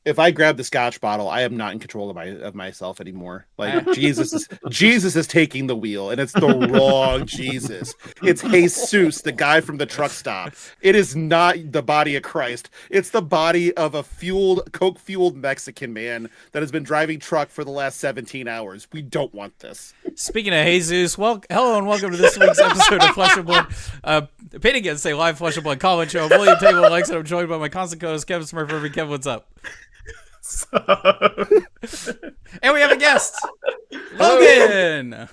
If I grab the scotch bottle, I am not in control of myself anymore. Like Jesus is taking the wheel, and it's the wrong Jesus. It's Jesus, the guy from the truck stop. It is not the body of Christ. It's the body of a Coke fueled Mexican man that has been driving truck for the last 17 hours. We don't want this. Speaking of Jesus, hello and welcome to this week's episode of Flesh and Blood. Pitting against a live Flesh and Blood comment show. I'm William Table Lex, and I'm joined by my constant co-host Kevin Smurph. Kevin, what's up? And we have a guest, Logan.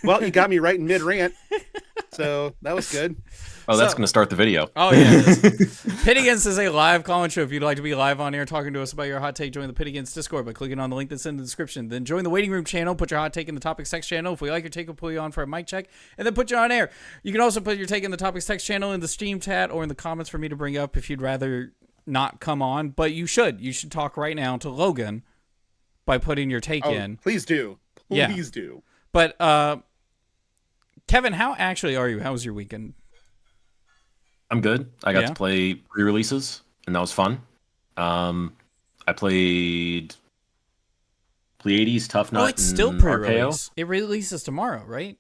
Well, you got me right in mid rant, so that was good. Oh, that's going to start the video. Oh yeah. Pit Against is a live call-in show. If you'd like to be live on air talking to us about your hot take, join the Pit Against Discord by clicking on the link that's in the description. Then join the waiting room channel. Put your hot take in the topics text channel. If we like your take, we'll pull you on for a mic check and then put you on air. You can also put your take in the topics text channel in the Steam chat or in the comments for me to bring up if you'd rather not come on, but you should talk right now to Logan by putting your take in. Please do. Please do. But Kevin, how actually are you? How was your weekend? I'm good. I got to play pre-releases, and that was fun. I played Pleiades, Tough Nut, it's still pre-release. It releases tomorrow, right?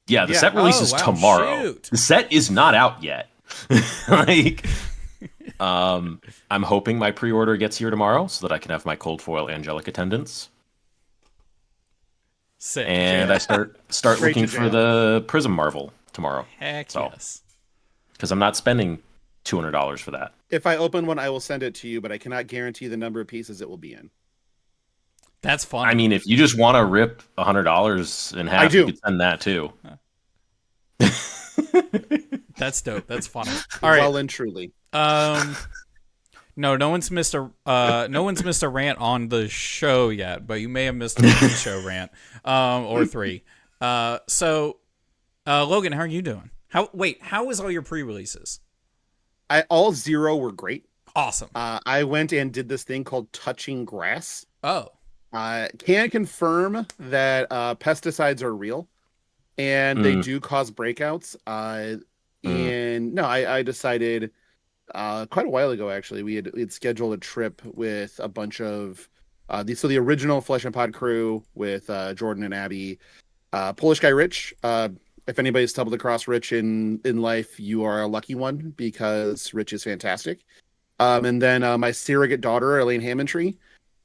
Yeah, the set releases tomorrow. Shoot. The set is not out yet. I'm hoping my pre-order gets here tomorrow so that I can have my cold foil angelic attendance. Sick. And I start looking for the Prism Marvel tomorrow. Heck yes. Because I'm not spending $200 for that. If I open one, I will send it to you, but I cannot guarantee the number of pieces it will be in. That's fun. I mean, if you just want to rip $100 in half, you could send that too. That's dope. That's funny. All right. Well and truly. No one's missed a rant on the show yet, but you may have missed a show rant, or three. So, Logan, how are you doing? How was all your pre-releases? All 0 were great. Awesome. I went and did this thing called touching grass. Oh. Can confirm that pesticides are real, and they do cause breakouts. And no, I decided quite a while ago, actually, we had scheduled a trip with a bunch of the original Flesh and Pod crew with Jordan and Abby, Polish guy Rich. If anybody's stumbled across Rich in life, you are a lucky one because Rich is fantastic. And then my surrogate daughter, Elaine Hammondtree,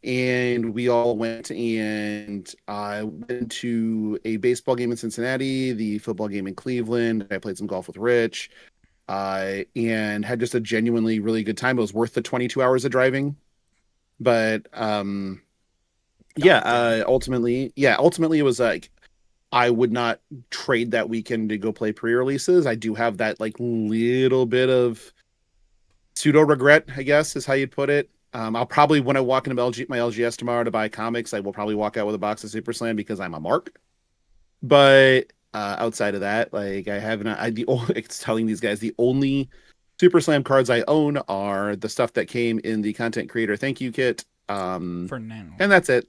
and we all went and went to a baseball game in Cincinnati, the football game in Cleveland. I played some golf with Rich. And had just a genuinely really good time. It was worth the 22 hours of driving. But ultimately it was like I would not trade that weekend to go play pre-releases. I do have that like little bit of pseudo regret, I guess is how you'd put it. I'll probably, when I walk into my LGS tomorrow to buy comics, I will probably walk out with a box of Super Slam because I'm a mark. But outside of that, like it's telling these guys the only Super Slam cards I own are the stuff that came in the content creator thank you kit. For now. And that's it.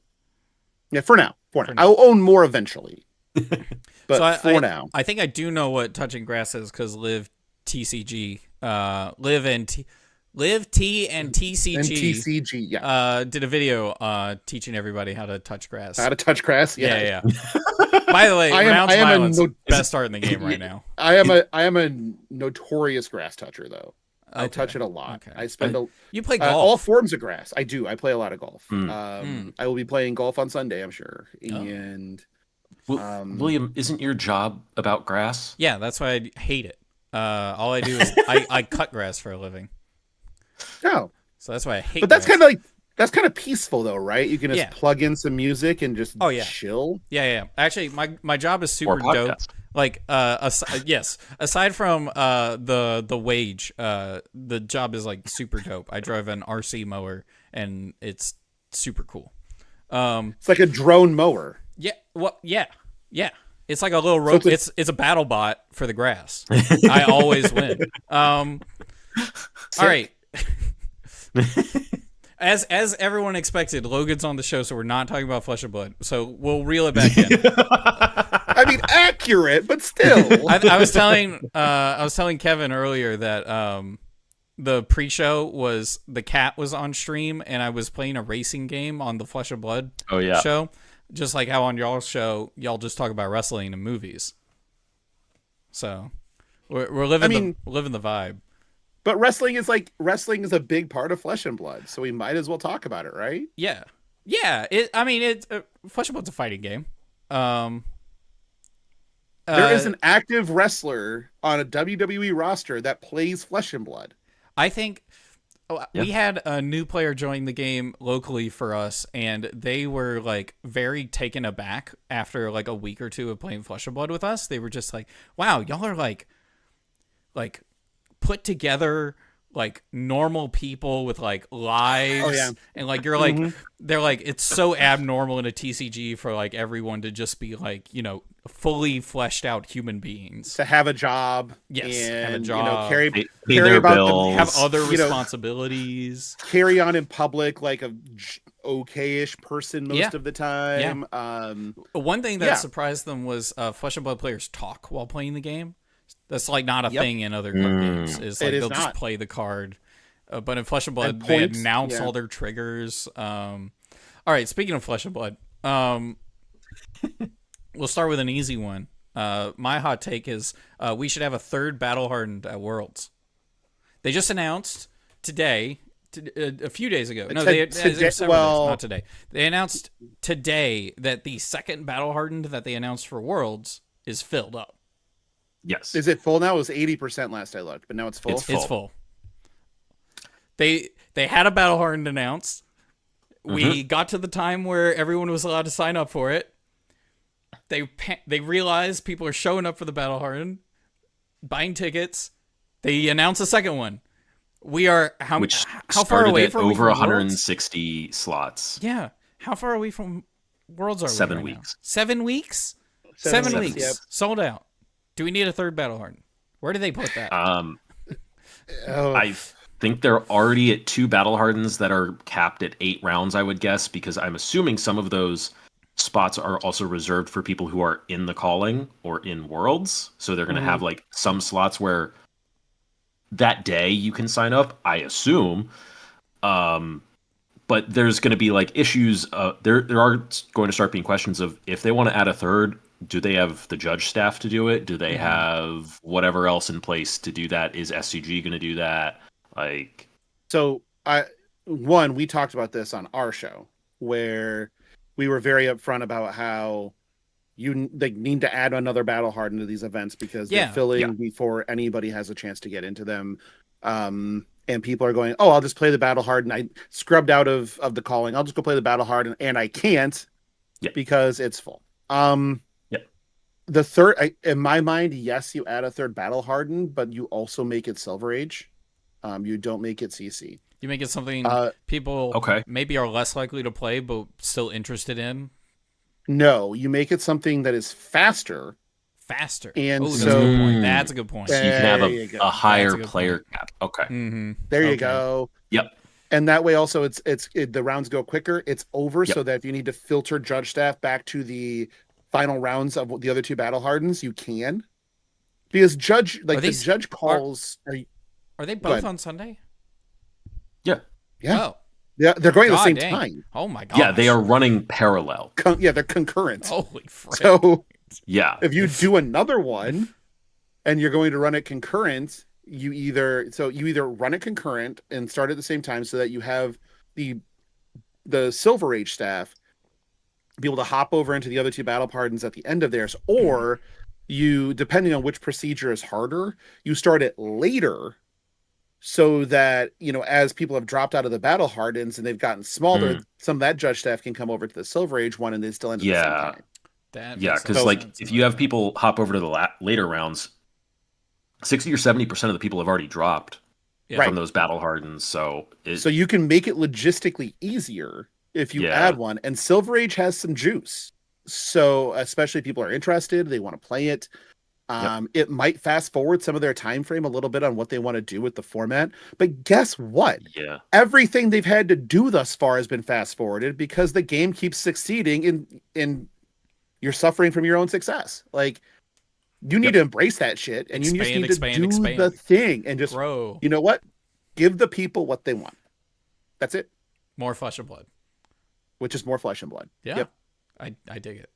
Yeah, for now. I'll own more eventually. But for now. I think I do know what touching grass is because Liv TCG, Liv T and TCG, did a video teaching everybody how to touch grass. How to touch grass? Yeah. By the way, Rounds Violence, best start in the game right now. I am a notorious grass toucher, though. Okay. I touch it a lot. Okay. I spend you play golf? All forms of grass. I do. I play a lot of golf. I will be playing golf on Sunday, I'm sure. And William, isn't your job about grass? Yeah, that's why I hate it. All I do is I cut grass for a living. Oh, so that's why I hate. But that's kind of like kind of peaceful, though, right? You can just plug in some music and just chill. Yeah. Actually, my job is super dope. Like, aside from the wage, the job is like super dope. I drive an RC mower, and it's super cool. It's like a drone mower. Yeah. Well, yeah. It's like a little rope. It's a battle bot for the grass. I always win. All right. As everyone expected, Logan's on the show, so we're not talking about Flesh and Blood. So we'll reel it back in. I mean, accurate, but still. I was telling Kevin earlier that the pre-show was the cat was on stream, and I was playing a racing game on the Flesh of Blood show. Just like how on y'all's show, y'all just talk about wrestling and movies. So we're living living the vibe. But wrestling is a big part of Flesh and Blood, so we might as well talk about it, right? Yeah. Flesh and Blood's a fighting game. There is an active wrestler on a WWE roster that plays Flesh and Blood. I think we had a new player join the game locally for us, and they were like very taken aback after like a week or two of playing Flesh and Blood with us. They were just like, "Wow, y'all are like put together like normal people with like lives." And like you're like they're like, it's so abnormal in a TCG for like everyone to just be like, fully fleshed out human beings, to have a job, and have a job, carry their about bills, have other responsibilities, carry on in public like a okay-ish person most of the time. One thing that surprised them was Flesh and Blood players talk while playing the game. That's like not a thing in other card games. Is like they'll just play the card, but in Flesh and Blood they announce all their triggers. All right, speaking of Flesh and Blood, we'll start with an easy one. My hot take is we should have a third Battle Hardened at Worlds. They just announced today, a few days ago. No, not today. They announced today that the second Battle Hardened that they announced for Worlds is filled up. Yes. Is it full now? It was 80% last I looked, but now it's full. It's full. They had a Battle Hardened announced. We got to the time where everyone was allowed to sign up for it. They realized people are showing up for the Battle Hardened, buying tickets. They announced a second one. We are how far away from over 160 slots. Yeah. How far away from Worlds are we? 7 weeks. 7 weeks? 7 weeks. Yep. Sold out. Do we need a third Battle Hardened? Where do they put that? I think they're already at 2 Battle Hardens that are capped at 8 rounds, I would guess, because I'm assuming some of those spots are also reserved for people who are in the calling or in Worlds. So they're going to have like some slots where that day you can sign up, I assume. But there's going to be like issues. There are going to start being questions of if they want to add a third, do they have the judge staff to do it? Do they have whatever else in place to do that? Is SCG going to do that? We talked about this on our show where we were very upfront about how they need to add another Battle Hardened to these events because they're filling before anybody has a chance to get into them. And people are going, I'll just play the Battle Hardened. I scrubbed out of the calling. I'll just go play the Battle Hardened, and I can't because it's full. The third, in my mind, yes, you add a third Battle Hardened, but you also make it Silver Age. You don't make it CC. You make it something people maybe are less likely to play, but still interested in. No, you make it something that is faster. And that's a good point. So you can have a higher player cap. Okay. There you go. Yep. And that way also the rounds go quicker. It's over so that if you need to filter judge staff back to the final rounds of the other 2 Battle Hardens, you can. Because the judge calls are they both on Sunday? Yeah. Oh. Yeah, they're going at the same time. Oh my god. Yeah, they are running parallel. They're concurrent. Holy frick. So if you do another one and you're going to run it concurrent, you either run it concurrent and start at the same time so that you have the Silver Age staff be able to hop over into the other 2 Battle Hardens at the end of theirs, or you, depending on which procedure is harder, you start it later so that, as people have dropped out of the Battle Hardens and they've gotten smaller, some of that judge staff can come over to the Silver Age one and they still end up at the same time. Because if you have people hop over to the later rounds, 60 or 70% of the people have already dropped from those Battle Hardens. So you can make it logistically easier if you add one. And Silver Age has some juice. So especially if people are interested, they want to play it. It might fast forward some of their time frame a little bit on what they want to do with the format. But guess what? Everything they've had to do thus far has been fast forwarded because the game keeps succeeding in you're suffering from your own success. Like, you need to embrace that shit, and you just need to do the thing and just grow. You know what? Give the people what they want. That's it. More flesh and blood. Which is more flesh and blood. Yeah. Yep. I dig it.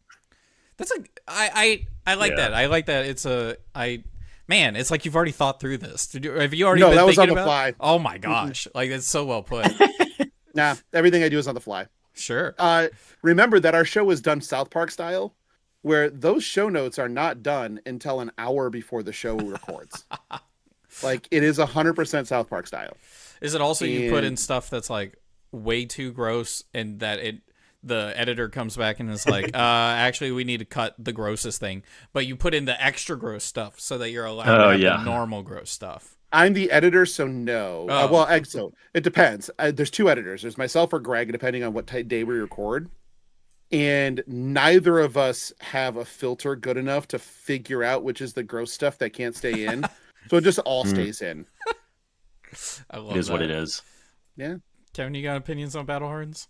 That's I like that. I like that. Man, it's like you've already thought through this. Have you already? No, been that was on thinking the about fly. Oh my gosh! Like it's so well put. Nah, everything I do is on the fly. Sure. Remember that our show was done South Park style, where those show notes are not done until an hour before the show records. Like it is 100% South Park style. Is it also you put in stuff that's like way too gross, and that the editor comes back and is like, actually, we need to cut the grossest thing. But you put in the extra gross stuff so that you're allowed to have the normal gross stuff. I'm the editor, so no. So it depends. There's two editors. There's myself or Greg, depending on what day we record. And neither of us have a filter good enough to figure out which is the gross stuff that can't stay in. So it just all stays in. I love it is what it is. Yeah. Kevin, you got opinions on Battle Hardens?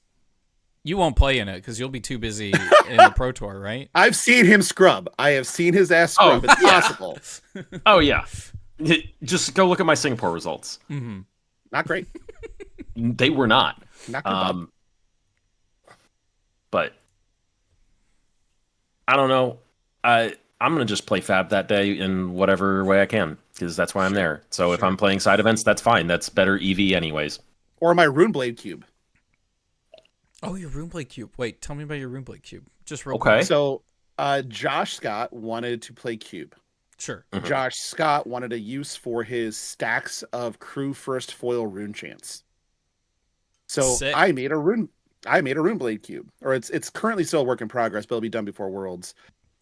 You won't play in it because you'll be too busy in the Pro Tour, right? I've seen him scrub. I have seen his ass scrub. It's possible. Oh, yeah. Just go look at my Singapore results. Mm-hmm. Not great. They were not. Not good. But I don't know. I'm going to just play Fab that day in whatever way I can because that's why I'm there. So if I'm playing side events, that's fine. That's better EV anyways. Or my Runeblade cube. Oh, your Runeblade cube. Wait, tell me about your Runeblade cube. Just real quick. So Josh Scott wanted to play cube. Sure. Mm-hmm. Josh Scott wanted a use for his stacks of crew first foil rune chants. So Sick. I made a Runeblade cube. Or it's currently still a work in progress, but it'll be done before Worlds.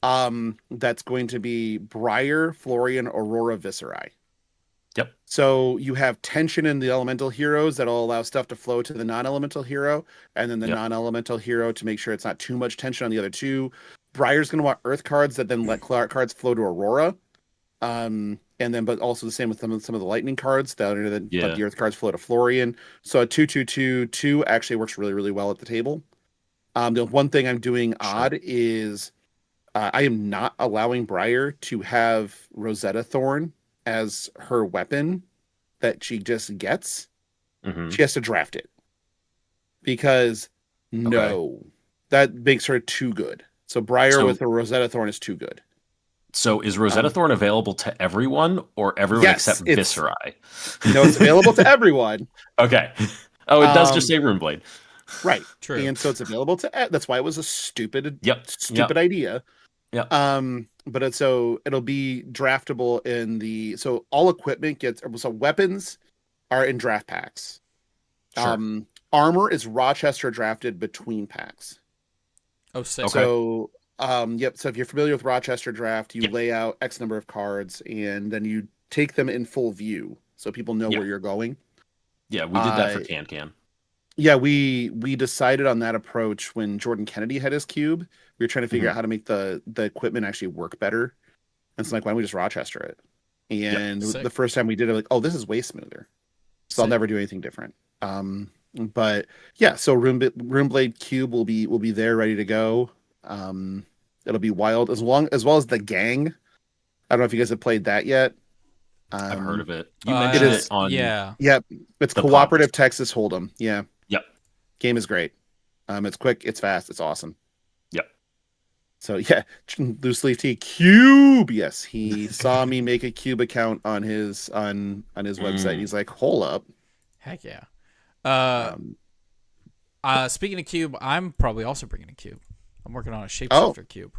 That's going to be Briar, Florian, Aurora, Viscerai. Yep. So you have tension in the elemental heroes that'll allow stuff to flow to the non-elemental hero, and then the non-elemental hero to make sure it's not too much tension on the other two. Briar's going to want earth cards that then let cards flow to Aurora. And then, but also the same with some of the lightning cards that are let the earth cards flow to Florian. So a 2/2/2/2 actually works really, really well at the table. The one thing I'm doing odd is I am not allowing Briar to have Rosetta Thorn as her weapon that she just gets. Mm-hmm. She has to draft it because that makes her too good. So Briar with the Rosetta Thorn is too good. So is Rosetta Thorn available to everyone or everyone except Viscerai? No, it's available to everyone. Okay. Oh, it does just say Runeblade. Right. True. And so it's available to that's why it was a stupid idea. Yeah. But it'll be draftable in so all equipment weapons are in draft packs. Sure. Armor is Rochester drafted between packs. Oh, sick. Okay. So so if you're familiar with Rochester draft, you lay out X number of cards and then you take them in full view so people know where you're going. Yeah, we did that for Can. Yeah, we decided on that approach when Jordan Kennedy had his cube. We were trying to figure out how to make the equipment actually work better. And it's like, why don't we just Rochester it? And the first time we did it, like, oh, this is way smoother. So I'll never do anything different. But yeah, so Runeblade cube will be there ready to go. It'll be wild as well as the gang. I don't know if you guys have played that yet. I've heard of it. You mentioned it on it's cooperative Texas Hold'em. Yeah. Yep. Game is great. It's quick, it's fast, it's awesome. Yep. So yeah, Loose Leaf Tea cube. Yes, he saw me make a cube account on his website. He's like, hold up. Heck yeah. Speaking of cube, I'm probably also bringing a cube. I'm working on a shapeshifter cube.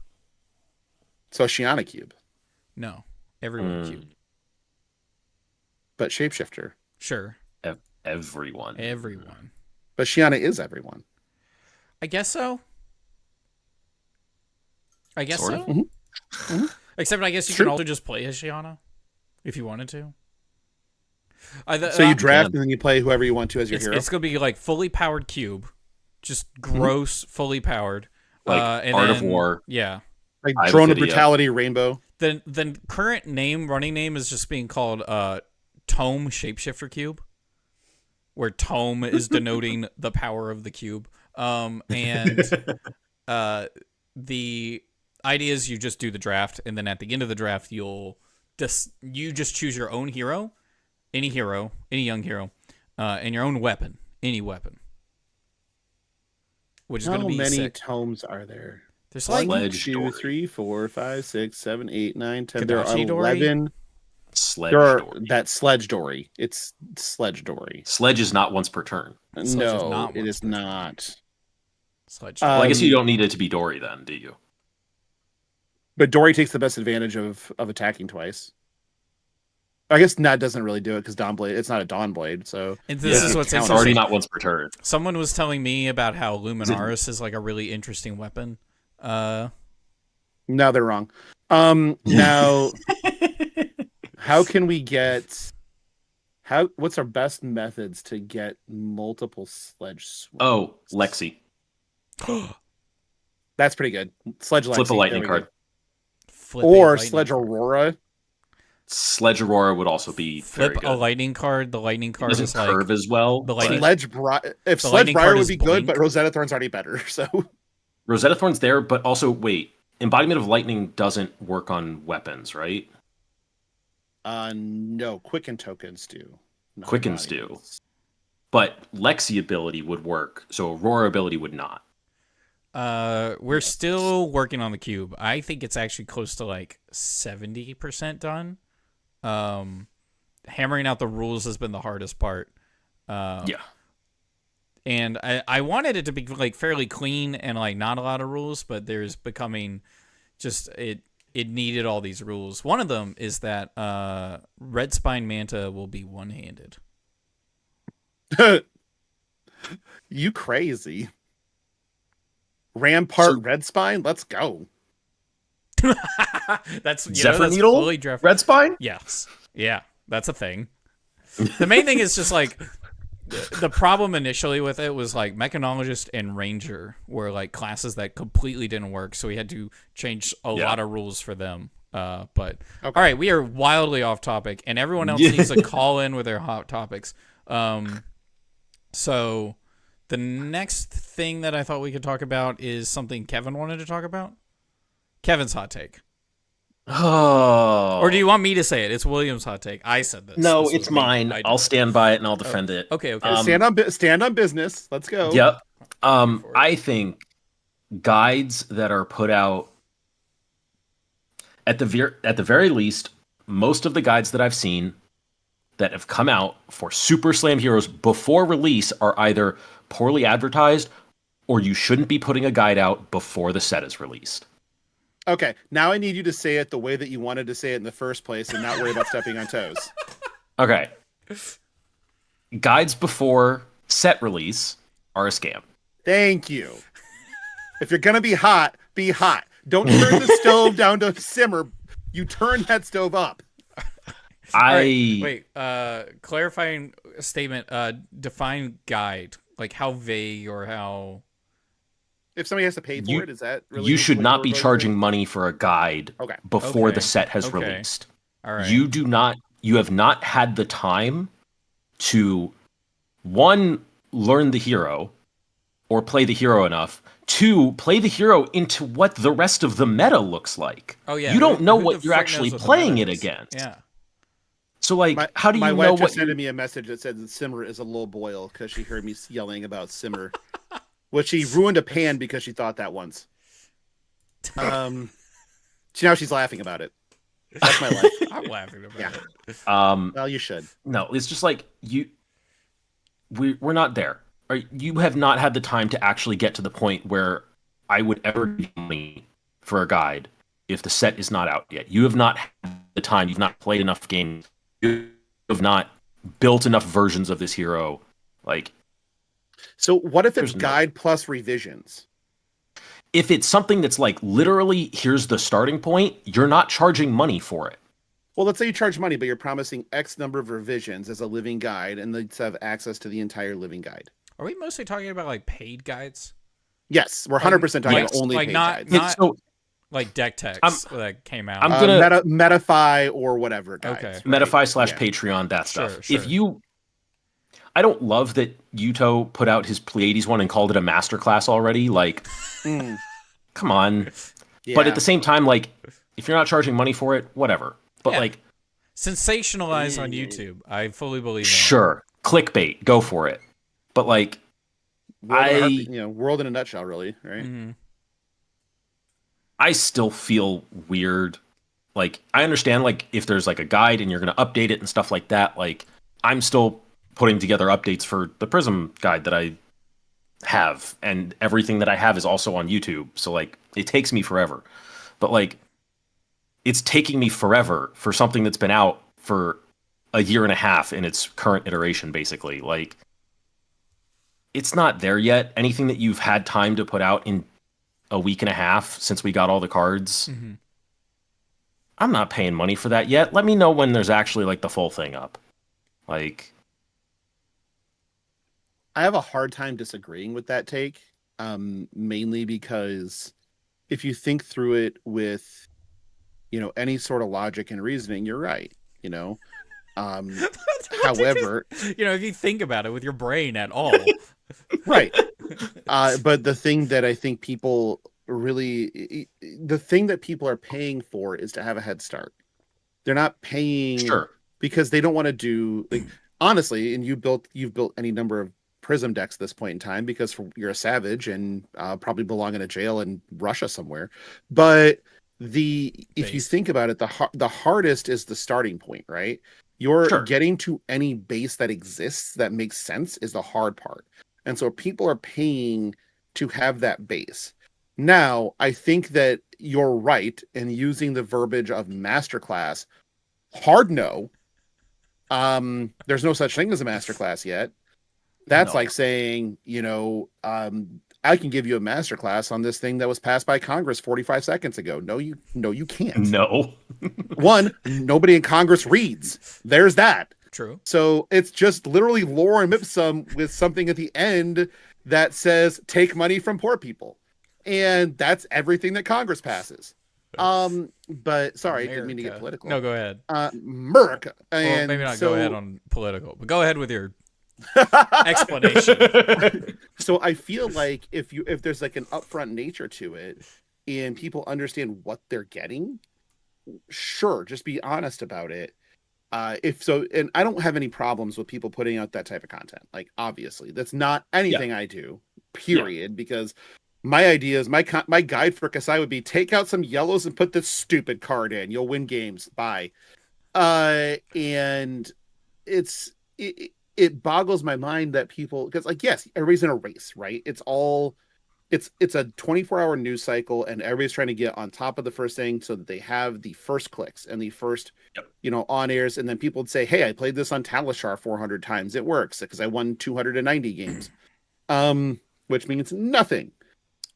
So Shiana cube. No, everyone cube. But shapeshifter. Sure. Everyone. But Shiana is everyone. I guess so. Mm-hmm. Mm-hmm. Except I guess you can also just play as Shiana if you wanted to. So you draft and then you play whoever you want to as your hero? It's going to be like fully powered cube. Just gross, fully powered. Like Art of War. Yeah. Like Drone of Brutality Rainbow. Then current running name is just being called Tome Shapeshifter Cube, where Tome is denoting the power of the cube. And the idea is you just do the draft, and then at the end of the draft, you just choose your own hero, any young hero, and your own weapon, any weapon, which is going to be How many sick. tomes are there? There's 1, like 2, 3, 4, 5, 6, 7, 8, 9, 10. Kadachi There are Dory? 11. Sledge There are Dory. that Sledge Dory. It's Sledge Dory. Sledge is not once per turn. Sledge is No, not it once is per turn. not. Sledge. Well, I guess you don't need it to be Dory then, do you? But Dory takes the best advantage of attacking twice. I guess Nat doesn't really do it because Dawnblade. It's not a Dawnblade, so And this is what's It's interesting. already not once per turn. Someone was telling me about how Luminaris is like a really interesting weapon. no, they're wrong. Now, how can we get? What's our best methods to get multiple Sledge Swings? Oh, Lexi. That's pretty good. Sledge Lexi. Flip a lightning there we card. go. Or Sledge Aurora. Sledge Aurora would also be very Flip good. a lightning card. The lightning It card doesn't is like curve as well. the but lightning- Sledge if the Sledge lightning Briar card would is be good, Blink. but Rosetta Thorn's already better. So Rosetta Thorn's there, but also wait, Embodiment of Lightning doesn't work on weapons, right? no, Quicken tokens do. Not Quickens do. embodiments. But Lexi ability would work, so Aurora ability would not. We're still working on the cube. I think it's actually close to like 70% done. Hammering out the rules has been the hardest part. Yeah. And I wanted it to be like fairly clean and like not a lot of rules, but there's becoming just it needed all these rules. One of them is that Red Spine Manta will be one-handed. You crazy. Rampart So- Red Spine? Let's go. That's Zephyr that's Needle? fully Red Spine? Yes. Yeah, that's a thing. The main thing is just like the problem initially with it was like Mechanologist and Ranger were like classes that completely didn't work, so we had to change a lot of rules for them. But all right, we are wildly off topic, and everyone else needs to call in with their hot topics. So the next thing that I thought we could talk about is something Kevin wanted to talk about. Kevin's hot take. Oh. Or do you want me to say it? It's William's hot take. I said this. No, This it's was me. mine. I did. I'll stand by it and I'll defend it. Okay, okay. Stand on business. Let's go. Yep. for it. I think guides that are put out at the very least, most of the guides that I've seen that have come out for Super Slam Heroes before release are either poorly advertised or you shouldn't be putting a guide out before the set is released. Okay, now I need you to say it the way that you wanted to say it in the first place and not worry about stepping on toes. Okay. Guides before set release are a scam. Thank you. If you're gonna be hot, be hot. Don't turn the stove down to simmer. You turn that stove up. Wait, clarifying statement, define guide. Like how vague or how... If somebody has to pay for it, is that really You should what not we're be going charging with? money for a guide Okay. before Okay. the set has Okay. released. All right. You have not had the time to, one, learn the hero or play the hero enough, two, play the hero into what the rest of the meta looks like. Oh, yeah. You don't know Who what the you're frick actually knows what the playing meta it is? against. Yeah. So, like, how do you my know wife what just you... sent me a message that said that simmer is a low boil because she heard me yelling about simmer, which she ruined a pan because she thought that once. Now she's laughing about it. That's my life. I'm laughing about Yeah. it. Well, you should. No, it's just like we're not there. Or you have not had the time to actually get to the point where I would ever give money for a guide if the set is not out yet. You have not had the time. You've not played enough games. You have not built enough versions of this hero. Like, So what if it's There's no- guide plus revisions? if it's something that's like literally here's the starting point, you're not charging money for it. Well, let's say you charge money, but you're promising X number of revisions as a living guide, and they have access to the entire living guide. Are we mostly talking about like paid guides? Yes, we're 100% talking Like- about only like paid not- guides. not- So Like deck text that came out. I'm gonna- Metafy or whatever guides. Okay. right? Metafy / Yeah. Patreon, that stuff. Sure. I don't love that Yuto put out his Pleiades one and called it a masterclass already. Like, Mm, come on. yeah. But at the same time, like, if you're not charging money for it, whatever. But Yeah. like, Sensationalized on YouTube. I fully believe in it. sure, clickbait, go for it. But like, world in a nutshell, really, right? Mm-hmm. I still feel weird. Like, I understand, like, if there's like a guide and you're going to update it and stuff like that, like, I'm still putting together updates for the Prism guide that I have, and everything that I have is also on YouTube. So like, it takes me forever. But like, it's taking me forever for something that's been out for a year and a half in its current iteration, basically. Like, it's not there yet. Anything that you've had time to put out in a week and a half since we got all the cards, I'm not paying money for that yet. Let me know when there's actually like the full thing up. Like, I have a hard time disagreeing with that take, mainly because if you think through it with, any sort of logic and reasoning, you're right. However, if you think about it with your brain at all, right. But the thing that I think people the thing that people are paying for is to have a head start. They're not paying because they don't want to do, like, honestly, and you've built any number of Prism decks at this point in time because you're a savage and probably belong in a jail in Russia somewhere. But if you think about it, the hardest is the starting point, right? You're getting to any base that exists that makes sense is the hard part. And so people are paying to have that base. Now, I think that you're right in using the verbiage of masterclass. Hard no. There's no such thing as a masterclass yet. That's like saying, I can give you a masterclass on this thing that was passed by Congress 45 seconds ago. No, you can't. No. One, nobody in Congress reads. There's that. True. So it's just literally lorem ipsum with something at the end that says take money from poor people. And that's everything that Congress passes. But sorry, I didn't mean to get political. No, go ahead. America. Well, maybe not go ahead on political, but go ahead with your explanation. So I feel like if there's like an upfront nature to it and people understand what they're getting, sure, just be honest about it. And I don't have any problems with people putting out that type of content. Like, obviously, that's not anything I do, period, because my idea is my guide for Kasai would be take out some yellows and put this stupid card in. You'll win games. Bye. And it boggles my mind that people, because like, yes, everybody's in a race, right? It's a 24-hour news cycle and everybody's trying to get on top of the first thing so that they have the first clicks and the first, on airs. And then people would say, hey, I played this on Talishar 400 times. It works because I won 290 games, which means nothing.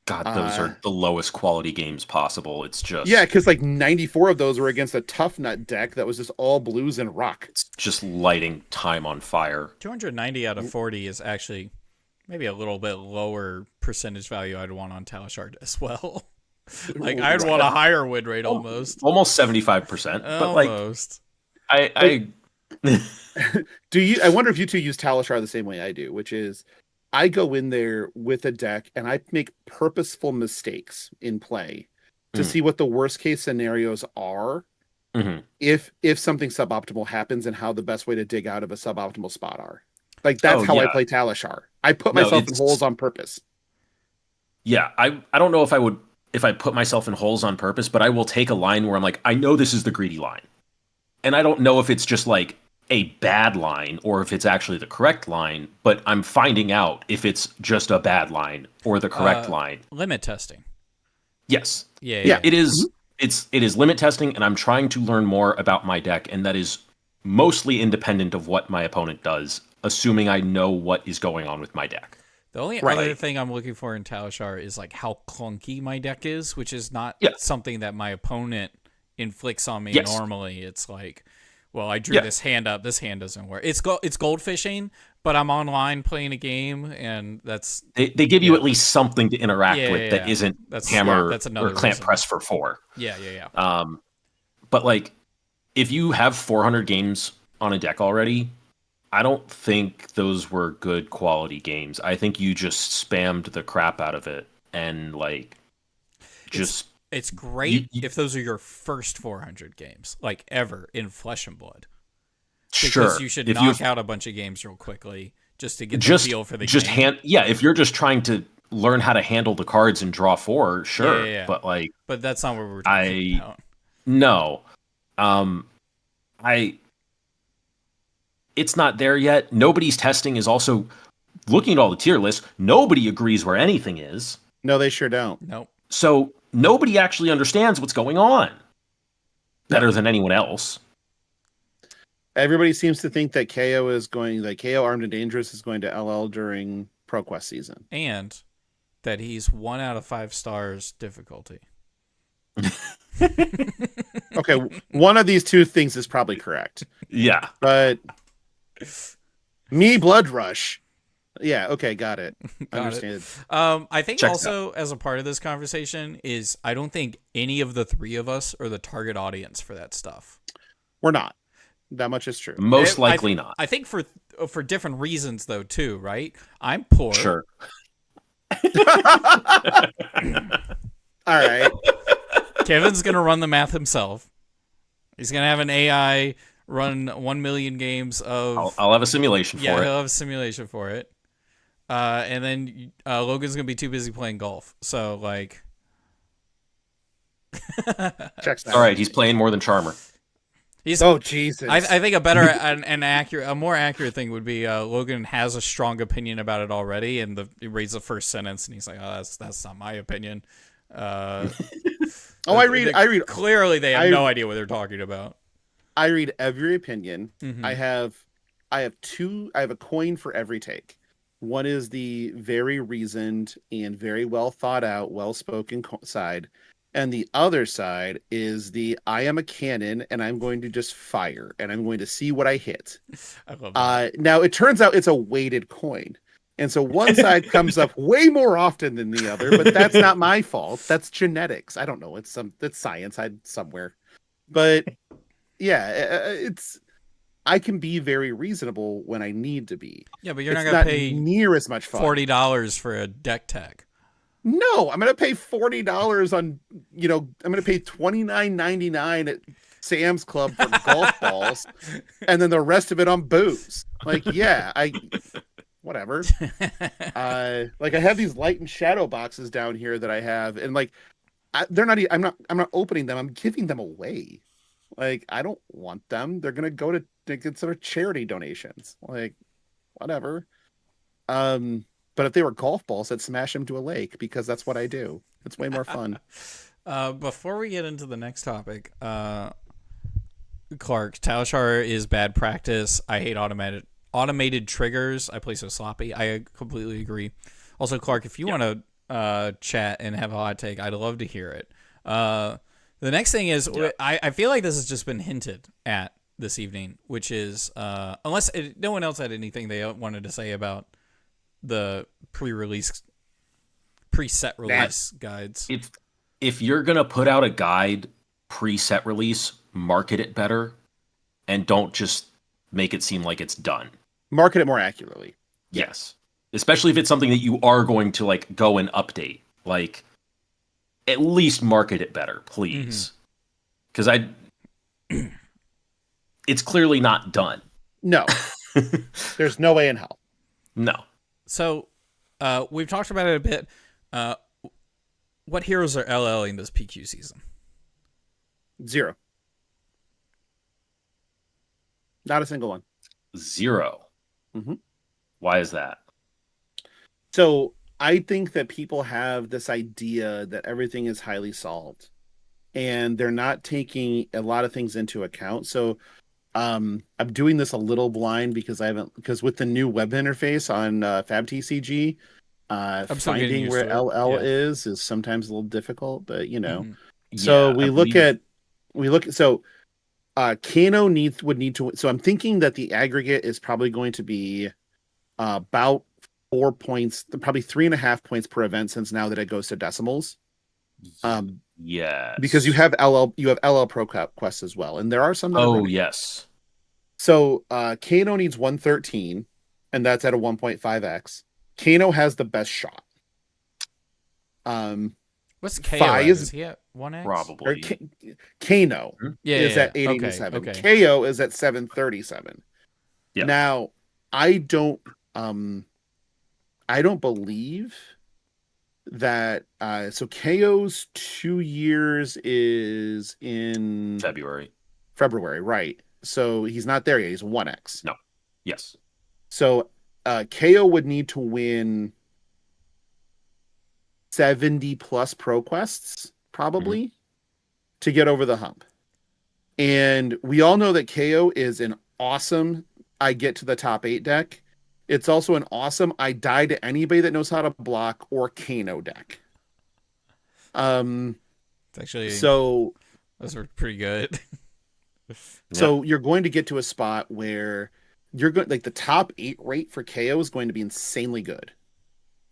God, those are the lowest quality games possible. It's just... Yeah, because like 94 of those were against a Tough Nut deck that was just all blues and rock. It's just lighting time on fire. 290 out of 40 is actually maybe a little bit lower percentage value I'd want on Talishard as well. Like, I'd want a higher win rate almost. Almost 75%. But almost. Like, I I wonder if you two use Talishar the same way I do, which is I go in there with a deck and I make purposeful mistakes in play to see what the worst case scenarios are if something suboptimal happens and how the best way to dig out of a suboptimal spot are. Like, that's how I play Talishar. I put myself in holes on purpose. Yeah, I don't know if I put myself in holes on purpose, but I will take a line where I'm like, I know this is the greedy line. And I don't know if it's just like a bad line or if it's actually the correct line, but I'm finding out if it's just a bad line or the correct line. Limit testing. Yes. Yeah. It is. It is limit testing, and I'm trying to learn more about my deck, and that is mostly independent of what my opponent does, assuming I know what is going on with my deck. The only other thing I'm looking for in Talishar is like how clunky my deck is, which is not something that my opponent inflicts on me normally. It's like, well, I drew this hand up. This hand doesn't work. It's goldfishing, but I'm online playing a game, and that's... They give you at least something to interact with that isn't hammer or clamp reason. press for 4. Yeah. But, like, if you have 400 games on a deck already, I don't think those were good quality games. I think you just spammed the crap out of it, and, like, just... It's great if those are your first 400 games, like ever, in Flesh and Blood. Because you should knock out a bunch of games real quickly just to get the feel for the game. If you're just trying to learn how to handle the cards and draw 4, sure. Yeah. But that's not what we're talking about. No. It's not there yet. Nobody's testing is also looking at all the tier lists. Nobody agrees where anything is. No, they sure don't. Nope. So nobody actually understands what's going on better than anyone else. Everybody seems to think that KO Armed and Dangerous is going to LL during ProQuest season. And that he's 1 out of 5 stars difficulty. Okay, one of these two things is probably correct. Yeah. But me Blood Rush. Yeah, okay, got it. Understand. I think also as a part of this conversation is I don't think any of the 3 of us are the target audience for that stuff. We're not. That much is true. Most likely not. I think for different reasons though too, right? I'm poor. Sure. All right. Kevin's gonna run the math himself. He's gonna have an AI run 1 million games of. I'll have a simulation for it. Yeah, he'll have a simulation for it. And then Logan's gonna be too busy playing golf. So like. Checks that. All right, he's playing more than Charmer. Oh Jesus! I think a better a more accurate thing would be Logan has a strong opinion about it already, and he reads the first sentence, and he's like, "Oh, that's not my opinion." I read. Clearly, they have no idea what they're talking about. I read every opinion. Mm-hmm. I have a coin for every take. One is the very reasoned and very well thought out, well spoken side. And the other side is I am a cannon and I'm going to just fire and I'm going to see what I hit. I love that. Now it turns out it's a weighted coin. And so one side comes up way more often than the other, but that's not my fault. That's genetics. I don't know. It's science somewhere. But yeah, I can be very reasonable when I need to be. Yeah, but you're not going to pay near as much fun. $40 for a deck tag. No, I'm going to pay $40 on, I'm going to pay $29.99 at Sam's Club for golf balls, and then the rest of it on booze. Like, yeah, whatever. I have these light and shadow boxes down here that I have, and I'm not opening them. I'm giving them away. Like, I don't want them. They're going to go to consider charity donations. Like, whatever. But if they were golf balls, I'd smash them to a lake because that's what I do. It's way more fun. Before we get into the next topic, Clark, Talishar is bad practice. I hate automated triggers. I play so sloppy. I completely agree. Also, Clark, if you want to chat and have a hot take, I'd love to hear it. The next thing is, I feel like this has just been hinted at this evening, which is, unless no one else had anything they wanted to say about the preset release guides. If you're gonna put out a guide preset release, market it better, and don't just make it seem like it's done. Market it more accurately. Yes, especially if it's something that you are going to go and update. At least market it better, please, because it's clearly not done. No, there's no way in hell. No. So, we've talked about it a bit. What heroes are LLing this PQ season? 0. Not a single one. 0. Mm-hmm. Why is that? So, I think that people have this idea that everything is highly solved, and they're not taking a lot of things into account. So, I'm doing this a little blind because with the new web interface on FabTCG, finding where LL is sometimes a little difficult, but So Kano would need to. So I'm thinking that the aggregate is probably going to be about 4 points, probably 3.5 points per event, since now that it goes to decimals. Yes. Because you have LL Pro quests as well, and there are some. Yes. So Kano needs 113, and that's at a 1.5x. Kano has the best shot. What's KO Phi at? is Is he at 1x? or Probably. Kano is at Okay, 887. okay. KO is at 737. Yeah. Now, I don't believe that so KO's 2 years is in February, right? So he's not there yet. He's 1x. No. Yes. So KO would need to win 70 plus pro quests probably to get over the hump. And we all know that KO is an awesome I get to the top 8 deck. It's also an awesome I die to anybody that knows how to block or Kano deck. It's actually so those are pretty good. So you're going to get to a spot where you're going like the top 8 rate for KO is going to be insanely good.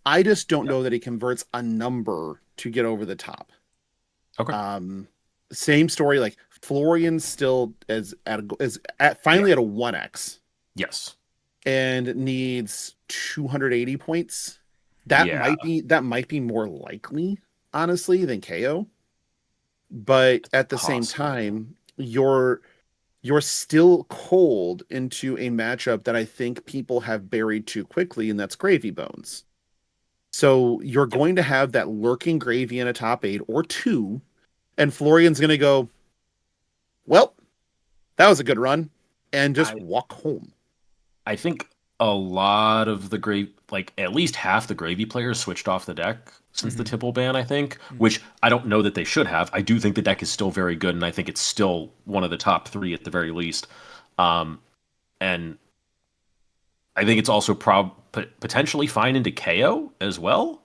I just don't know that he converts a number to get over the top. Okay. Same story. Like Florian still is finally at a 1x. Yes. And needs 280 points. That might be more likely, honestly, than KO. But at the same time, you're still cold into a matchup that I think people have buried too quickly, and that's Gravy Bones. So you're going to have that lurking Gravy in a top 8 or 2, and Florian's going to go, well, that was a good run, and just walk home. I think a lot of the at least half the Gravy players switched off the deck since the Tipple ban, I think, which I don't know that they should have. I do think the deck is still very good, and I think it's still one of the top 3 at the very least. And I think it's also potentially fine into KO as well.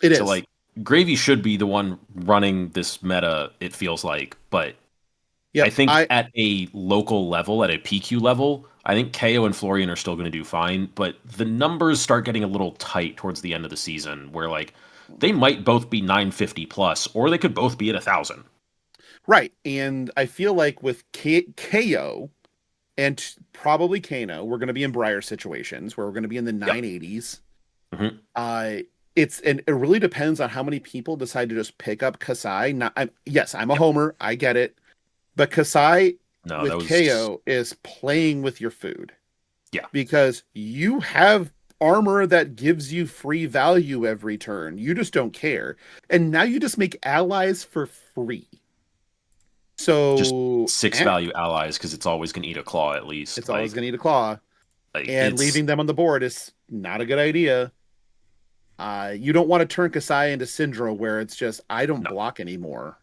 It is. So, like, Gravy should be the one running this meta, it feels like. But I think at a local level, at a PQ level, I think KO and Florian are still going to do fine. But the numbers start getting a little tight towards the end of the season, where, like, they might both be 950 plus, or they could both be at 1,000. Right. And I feel like with KO and probably Kano, we're going to be in Briar situations where we're going to be in the 980s. It really depends on how many people decide to just pick up Kasai. I'm a homer. I get it. But Kasai with KO is playing with your food. Yeah. Because you have armor that gives you free value every turn. You just don't care. And now you just make allies for free. So just 6 value allies, because it's always going to eat a claw at least. It's always going to eat a claw. And leaving them on the board is not a good idea. You don't want to turn Kasai into Syndra where it's just, I don't block anymore.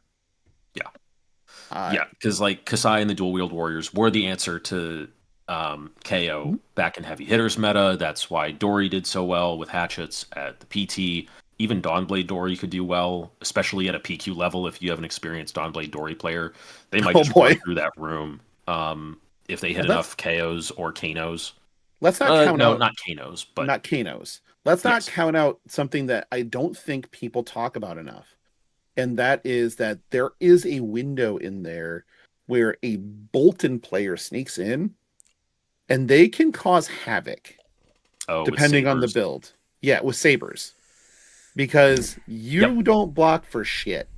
Yeah. Because like Kasai and the dual wield warriors were the answer to KO back in heavy hitters meta. That's why Dory did so well with hatchets at the PT. Even Dawnblade Dory could do well, especially at a PQ level. If you have an experienced Dawnblade Dory player, they might just run through that room if they hit enough KOs or Kanos. Let's not count out... not Kanos, but... Not Kanos. Let's not count out something that I don't think people talk about enough. And that is that there is a window in there where a Bolton player sneaks in and they can cause havoc depending on the build. Yeah, with sabers. Because you don't block for shit.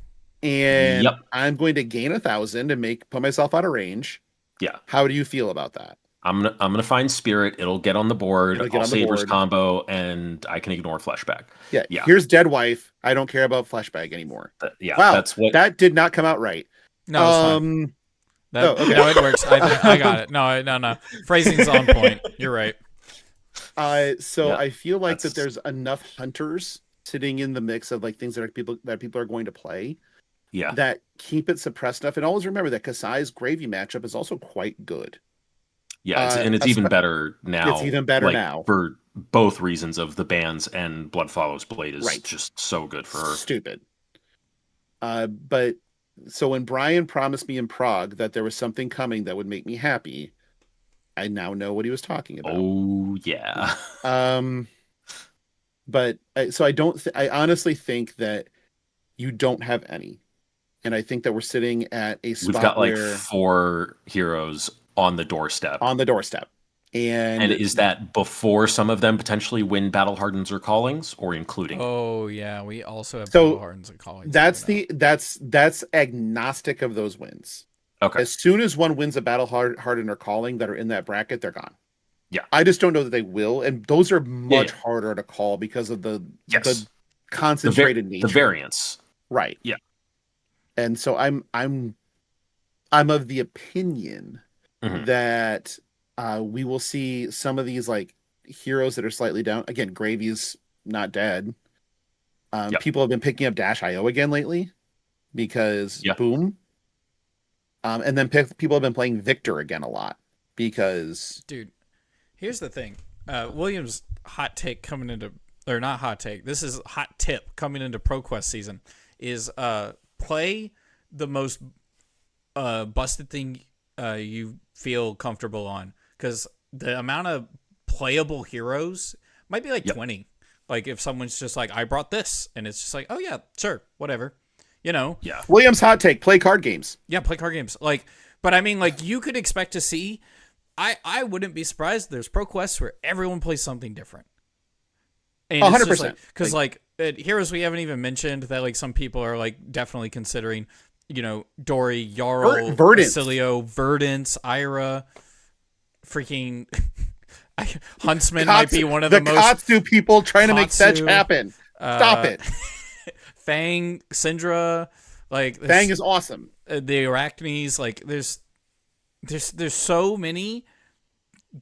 And I'm going to gain 1,000 and put myself out of range. Yeah. How do you feel about that? I'm gonna find Spirit. It'll get on the board. I'll Sabers combo, and I can ignore Flashback. Yeah. Here's Dead Wife. I don't care about Flashback anymore. Wow, that's what. That did not come out right. No, it's fine. No, it works. I got it. No. Phrasing's on point. You're right. I feel like that there's enough hunters sitting in the mix of like things that people are going to play. Yeah. That keep it suppressed enough, and always remember that Kasai's Gravy matchup is also quite good. Yeah, it's even better now. It's even better now. For both reasons of the bans and Blood Follows Blade is just so good for her. Stupid. But so when Brian promised me in Prague that there was something coming that would make me happy, I now know what he was talking about. Oh, yeah. But so I honestly think that you don't have any. And I think that we're sitting at a spot We've got like 4 heroes on the doorstep. And is that before some of them potentially win Battle Hardens or Callings, or including? Oh yeah, we also have Battle Hardens and Callings. That's agnostic of those wins. Okay. As soon as one wins a Battle Harden or Calling that are in that bracket, they're gone. Yeah. I just don't know that they will, and those are much harder to call because of the concentrated nature, the variance. Right. Yeah. And so I'm of the opinion that we will see some of these like heroes that are slightly down. Again, Gravy's not dead. People have been picking up Dash.io again lately because boom. And then people have been playing Victor again a lot because... Dude, here's the thing. William's hot take coming into... Or not hot take. This is hot tip coming into ProQuest season is play the most busted thing you feel comfortable on. Because the amount of playable heroes might be like 20. Like if someone's just like, I brought this. And it's just like, oh yeah, sure, whatever. You know, William's hot take: play card games. Yeah, play card games. Like, but I mean, like you could expect to see. I wouldn't be surprised. There's pro quests where everyone plays something different. 100%. Because like heroes we haven't even mentioned that like some people are like definitely considering. You know, Dory, Jarl, Basilio, Verdance, Ira, freaking Huntsman might be one of the most. Katsu people trying to make fetch happen. Stop it. Fang, Syndra, like Fang is awesome. The Arachnes, like there's so many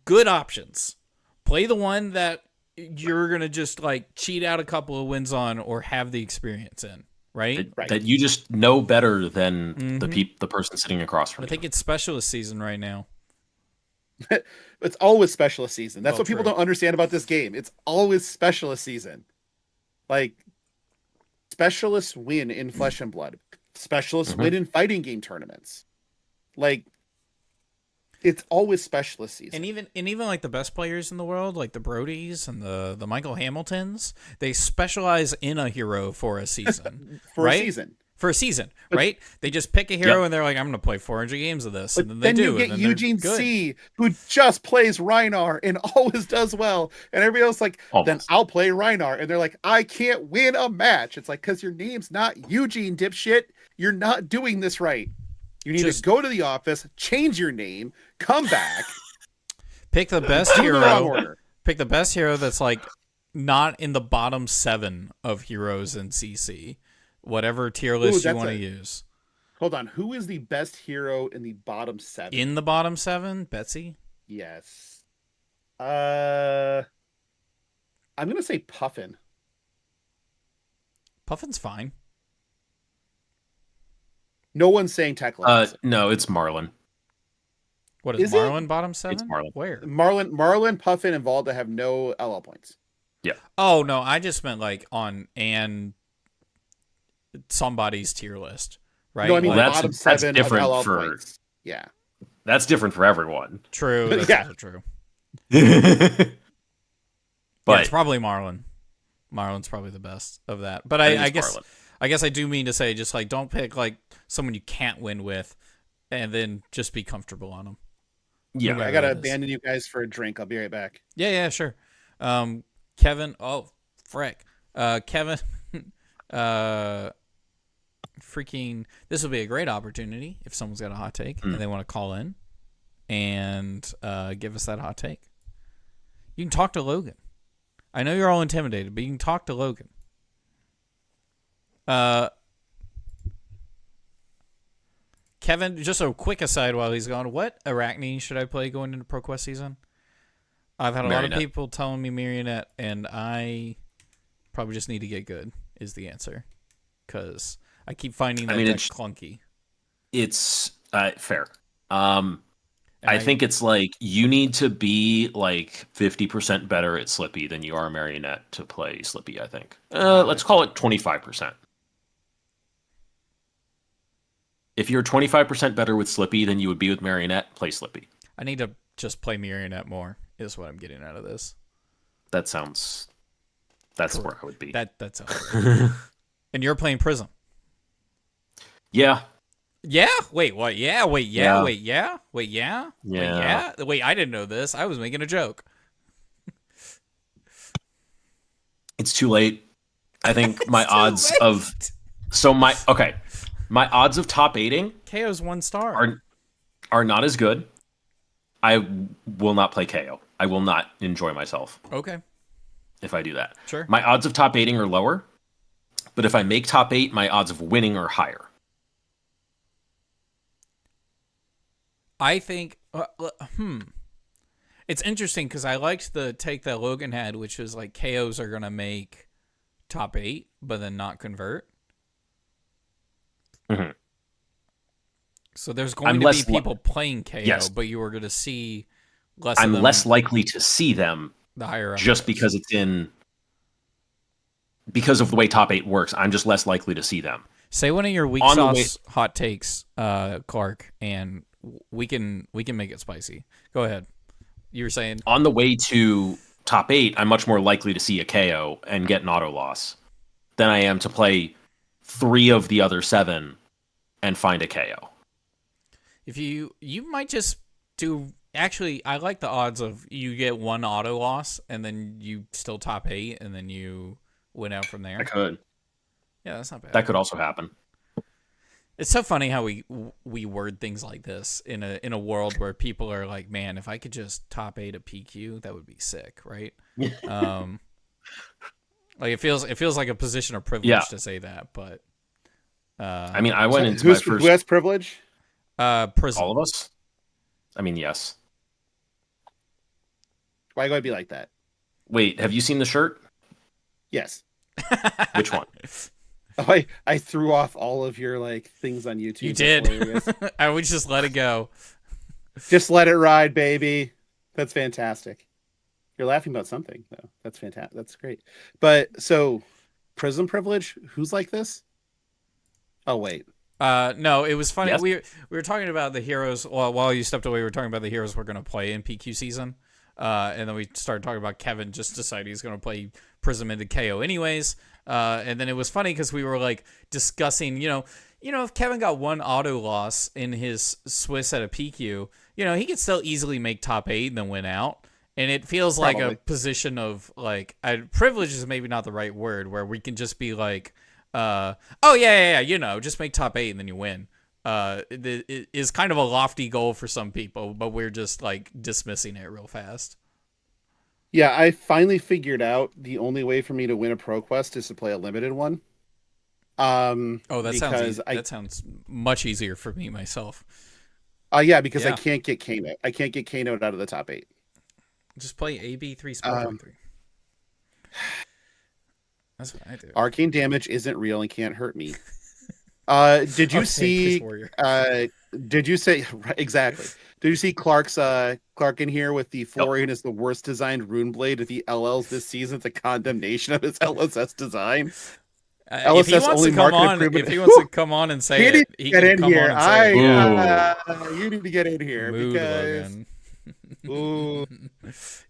good options. Play the one that you're gonna just like cheat out a couple of wins on or have the experience in, right? That you just know better than the person sitting across from you. I think it's specialist season right now. It's always specialist season. That's what people don't understand about this game. It's always specialist season. Like. Specialists win in Flesh and Blood. Specialists win in fighting game tournaments. Like it's always specialist season. And even like the best players in the world, like the Brodies and the Michael Hamiltons, they specialize in a hero for a season. For a season, right? They just pick a hero and they're like, I'm going to play 400 games of this. But and then you get Eugene C, who just plays Rhinar and always does well. And everybody else like, then I'll play Rhinar. And they're like, I can't win a match. It's like, because your name's not Eugene, dipshit. You're not doing this right. You need to go to the office, change your name, come back. Pick the best hero. Pick the best hero that's like not in the bottom 7 of heroes in CC. Whatever tier list you want to use. Hold on. Who is the best hero in the bottom 7? In the bottom 7? Betsy? Yes. I'm going to say Puffin. Puffin's fine. No one's saying Tekla. No, it's Marlin. What is Marlin bottom 7? It's Marlin. Where? Marlin, Puffin, and Valda have no LL points. Yeah. Oh, no. I just meant like on somebody's tier list, right? No, I mean well, bottom 7 different of LL for points. Yeah. That's different for everyone. True. That's also true. But it's probably Marlin. Marlin's probably the best of that. But I guess I do mean to say just like don't pick like someone you can't win with and then just be comfortable on them. Yeah. I gotta abandon you guys for a drink. I'll be right back. Yeah, sure. Kevin, Kevin freaking this will be a great opportunity if someone's got a hot take and they want to call in and give us that hot take. You can talk to Logan. I know you're all intimidated, but you can talk to Logan. Kevin, just a quick aside while he's gone. What Arachne should I play going into ProQuest season? I've had a lot of people telling me Marionette, and I probably just need to get good is the answer. Because I keep finding that it's clunky. It's fair. I think it's like you need to be like 50% better at Slippy than you are Marionette to play Slippy, I think. Let's call it 25%. If you're 25% better with Slippy than you would be with Marionette, play Slippy. I need to just play Marionette more, is what I'm getting out of this. That's where I would be. That sounds right. And you're playing Prism. Yeah. Yeah. Wait. What? Yeah. Wait. Yeah. Yeah. Wait. Yeah. Wait. Yeah. Wait. Yeah. Wait. I didn't know this. I was making a joke. It's too late. I think my It's too odds late. of my odds of top 8ing KO's 1 star. are not as good. I will not play KO. I will not enjoy myself Okay. if I do that. Sure. My odds of top 8ing are lower, but if I make top 8, my odds of winning are higher. I think. It's interesting because I liked the take that Logan had, which was like KOs are gonna make top 8, but then not convert. Mm-hmm. So there's going to be people playing KO, yes. but you are going to see less. I'm of them less likely to see them the higher up just because because of the way top 8 works. I'm just less likely to see them. Say one of your weak sauce hot takes, Clark, and we can make it spicy. Go ahead. You were saying on the way to top 8, I'm much more likely to see a KO and get an auto loss than I am to play 3 of the other 7 and find a KO. If you might just do. Actually, I like the odds of you get 1 auto loss and then you still top 8 and then you win out from there. I could. Yeah, that's not bad. That could also happen. It's so funny how we word things like this in a world where people are like, man, if I could just top 8 a PQ, that would be sick, right? Like it feels like a position of privilege to say that, but I mean, I went into my first. Who has privilege? Prison. All of us. I mean, yes. Why gotta be like that? Wait, have you seen the shirt? Yes. Which one? Oh, I threw off all of your things on YouTube. You did. I would just let it go. Just let it ride, baby. That's fantastic. You're laughing about something, though. That's fantastic. That's great. But so, prison privilege. Who's like this? Oh wait. No, it was funny. Yes. We were talking about the heroes. Well, while you stepped away, we were talking about the heroes we're going to play in PQ season. And then we started talking about Kevin just decided he's going to play Prism into KO anyways. And then it was funny because we were discussing, if Kevin got 1 auto loss in his Swiss at a PQ, he could still easily make top 8 and then win out. And it feels like a position of privilege is maybe not the right word, where we can just be like, oh yeah, just make top 8 and then you win. It is kind of a lofty goal for some people, but we're just dismissing it real fast. Yeah, I finally figured out the only way for me to win a Pro Quest is to play a limited one. That sounds easy. That sounds much easier for me myself. Yeah, because I can't get Kano. I can't get Kano out of the top 8. Just play AB3 Smurph 3. That's what I do. Arcane damage isn't real and can't hurt me. Did you see? Did you say exactly? Did you see Clark in here with the Florian is the worst designed rune blade of the LLs this season? It's a condemnation of his LSS design. If he wants to come on and say it, he get can in come here. on and say it. You need to get in here because. Ooh.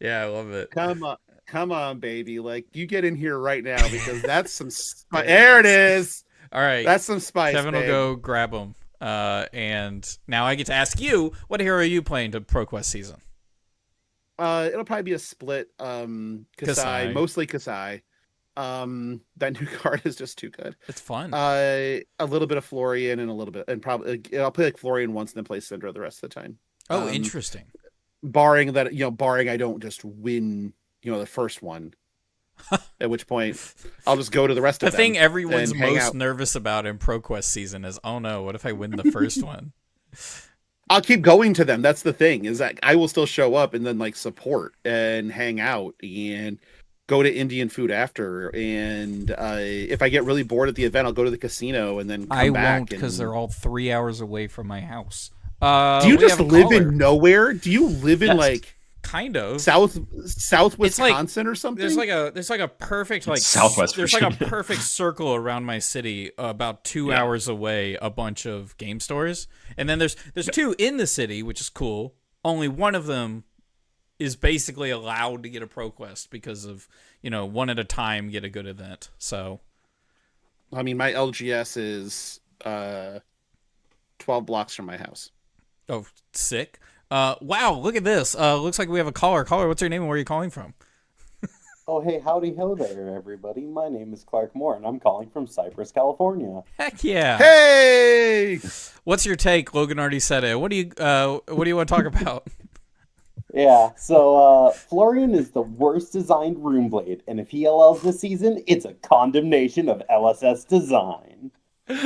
Yeah, I love it. Come on, baby! You get in here right now because that's some. There it is. All right, that's some spice. Kevin will go grab him. And now I get to ask you, what hero are you playing to ProQuest season? It'll probably be a split. Kasai, mostly Kasai. That new card is just too good. It's fun. A little bit of Florian and a little bit, and probably I'll play Florian once and then play Syndra the rest of the time. Oh, interesting. Barring that, barring I don't just win, the first one. At which point, I'll just go to the rest of them. The thing everyone's most nervous about in ProQuest season is, oh no, what if I win the first one? I'll keep going to them. That's the thing, is that I will still show up and then support and hang out and go to Indian food after. And if I get really bored at the event, I'll go to the casino and then come back. I won't, because they're all 3 hours away from my house. Do you just live in nowhere? Do you live in kind of South Wisconsin or something? There's a perfect Southwest there's Virginia. a perfect circle around my city about 2 hours away, a bunch of game stores. And then there's 2 in the city, which is cool. Only one of them is basically allowed to get a ProQuest because of, one at a time get a good event. So I mean, my LGS is 12 blocks from my house. Oh, sick. Wow, look at this. Looks like we have a caller. Caller, what's your name and where are you calling from? Oh, hey, howdy ho there, everybody. My name is Clark Moore, and I'm calling from Cypress, California. Heck yeah. Hey! What's your take? Logan already said it. What do you want to talk about? Yeah, so Florian is the worst designed room blade, and if he LLs this season, it's a condemnation of LSS design.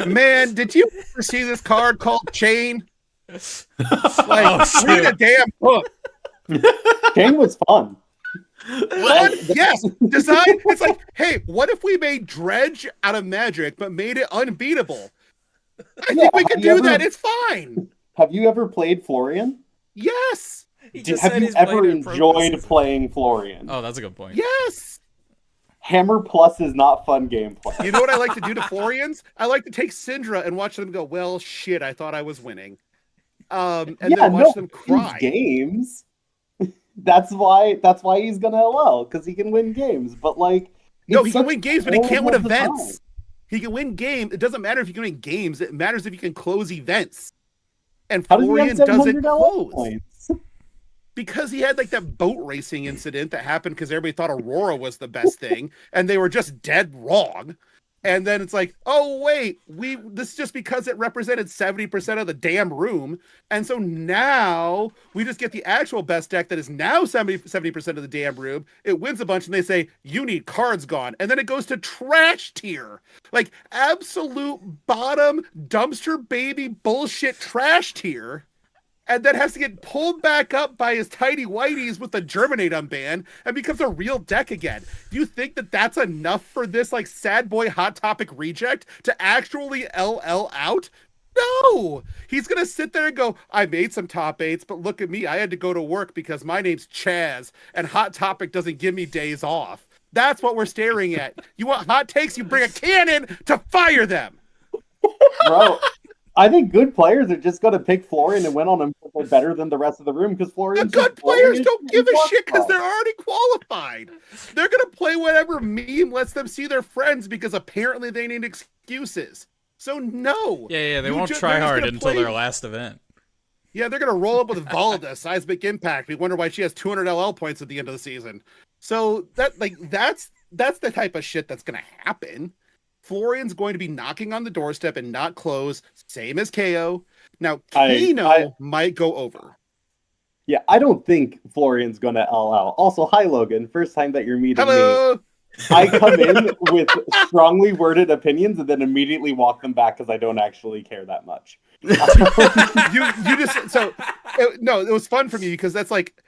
Man, did you ever see this card called Chain? Read a damn book. Chain was fun. Yes, design. It's like, hey, what if we made Dredge out of Magic, but made it unbeatable? I think we can do that. It's fine. Have you ever played Florian? Yes. Have you ever enjoyed playing Florian? Oh, that's a good point. Yes. Hammer Plus is not fun gameplay. You know what I like to do to Florians? I like to take Syndra and watch them go, well, shit, I thought I was winning. And then watch them cry. Games. That's why he's gonna LL, because he can win games. But like, no, he can win games, but he can't win events. He can win games. It doesn't matter if you can win games. It matters if you can close events. And Florian doesn't close. Points? Because he had like that boat racing incident that happened because everybody thought Aurora was the best thing, and they were just dead wrong. And then it's like, oh wait, this is just because it represented 70% of the damn room. And so now we just get the actual best deck that is now 70% of the damn room. It wins a bunch and they say, you need cards gone. And then it goes to trash tier. Like absolute bottom dumpster baby bullshit trash tier. And then has to get pulled back up by his tidy whiteys with the Germinate unban and becomes a real deck again. Do you think that that's enough for this like sad boy Hot Topic reject to actually LL out? No! He's going to sit there and go, I made some top 8s, but look at me. I had to go to work because my name's Chaz and Hot Topic doesn't give me days off. That's what we're staring at. You want hot takes? You bring a cannon to fire them. Bro. I think good players are just going to pick Florian and win on him because they're better than the rest of the room. Because Florian, the good players don't give a shit because they're already qualified. They're going to play whatever meme lets them see their friends because apparently they need excuses. So no. Yeah, they won't try hard until their last event. Yeah, they're going to roll up with Valda, Seismic Impact. We wonder why she has 200 LL points at the end of the season. So that's the type of shit that's going to happen. Florian's going to be knocking on the doorstep and not close, same as KO. Now, Kano might go over. Yeah, I don't think Florian's going to LL. Also, hi, Logan. First time that you're meeting me. I come in with strongly worded opinions and then immediately walk them back because I don't actually care that much. It was fun for me because that's like,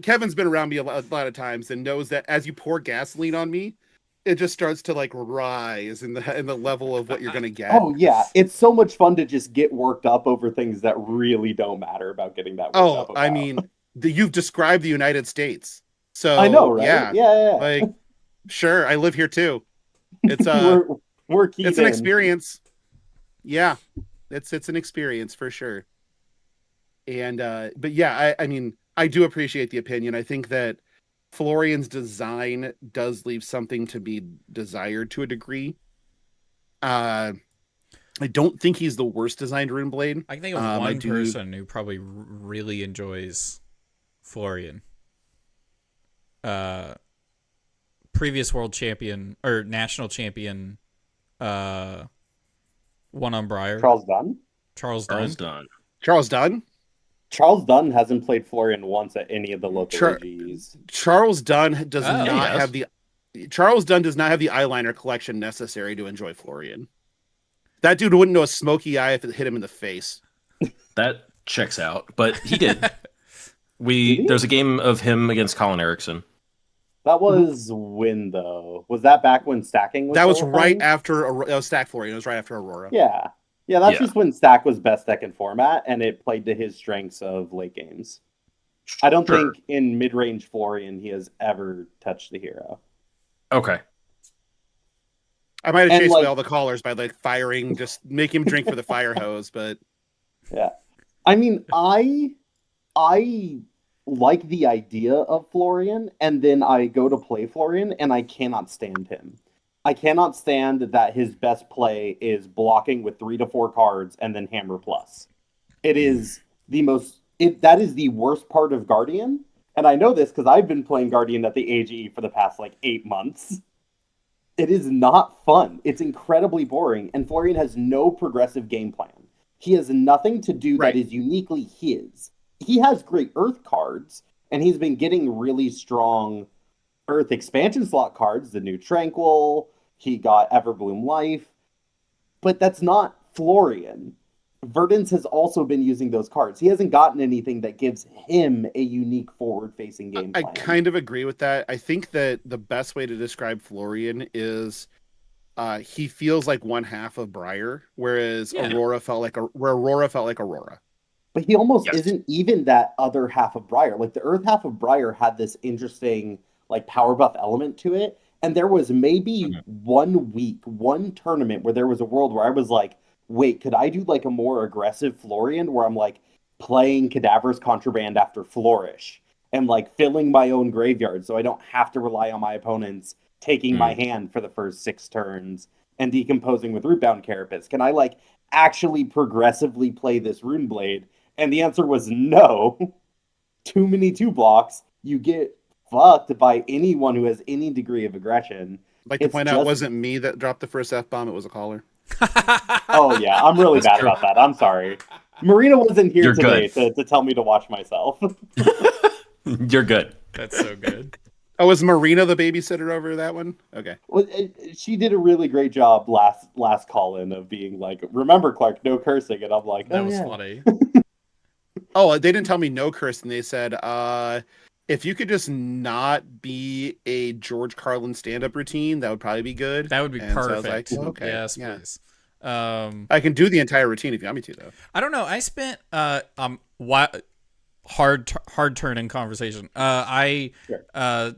Kevin's been around me a lot of times and knows that as you pour gasoline on me, it just starts to like rise in the level of what you're gonna get. Oh yeah, it's so much fun to just get worked up over things that really don't matter about getting that worked up about. I mean, you've described the United States, so I know, right? Yeah. Like, sure, I live here too. It's we're it's an experience. Yeah, it's an experience for sure. And but yeah, I mean, I do appreciate the opinion. I think that Florian's design does leave something to be desired to a degree. I don't think he's the worst designed Rune Blade. I can think of one person who probably really enjoys Florian. Previous world champion or national champion, one on Briar. Charles Dunn. Charles Dunn hasn't played Florian once at any of the local AGs. Charles Dunn does not have the eyeliner collection necessary to enjoy Florian. That dude wouldn't know a smoky eye if it hit him in the face. That checks out, but he did. There's a game of him against Colin Erickson. That was when though? Was that back when stacking was? That was right after Stack Florian. It was right after Aurora. Yeah, that's just when Stack was best deck in format, and it played to his strengths of late games. I don't think in mid-range Florian he has ever touched the hero. Okay. I might have chased away all the callers by like firing, just make him drink for the fire hose, but yeah. I mean, I like the idea of Florian, and then I go to play Florian, and I cannot stand him. I cannot stand that his best play is blocking with 3 to 4 cards and then hammer plus. It is that is the worst part of Guardian. And I know this because I've been playing Guardian at the AGE for the past 8 months. It is not fun. It's incredibly boring. And Florian has no progressive game plan. He has nothing to do that is uniquely his. He has great Earth cards, and he's been getting really strong Earth expansion slot cards, the new Tranquil, he got Everbloom Life, but that's not Florian. Verdance has also been using those cards. He hasn't gotten anything that gives him a unique forward-facing game plan. I kind of agree with that. I think that the best way to describe Florian is he feels like one half of Briar, whereas Aurora felt like Aurora. But he almost isn't even that other half of Briar. Like the Earth half of Briar had this interesting power buff element to it. And there was maybe 1 week, one tournament where there was a world where I was like, wait, could I do a more aggressive Florian where I'm playing Cadaver's Contraband after Flourish and filling my own graveyard so I don't have to rely on my opponents taking my hand for the first 6 turns and decomposing with Rootbound Carapace? Can I actually progressively play this Runeblade? And the answer was no. Too many 2-blocks. You get fucked by anyone who has any degree of aggression. I'd like to point out, it wasn't me that dropped the first F-bomb, it was a caller. Oh yeah, I'm really bad about that. I'm sorry. Marina wasn't here today to tell me to watch myself. You're good. That's so good. Oh, was Marina the babysitter over that one? Okay. Well, she did a really great job last call-in of being remember, Clark, no cursing. And I'm like, that was funny. Oh, they didn't tell me no cursing. They said, if you could just not be a George Carlin stand-up routine, that would probably be good. That would be perfect. So I was okay. Yes, please. I can do the entire routine if you want me to, though. I don't know. I spent hard turn in conversation. I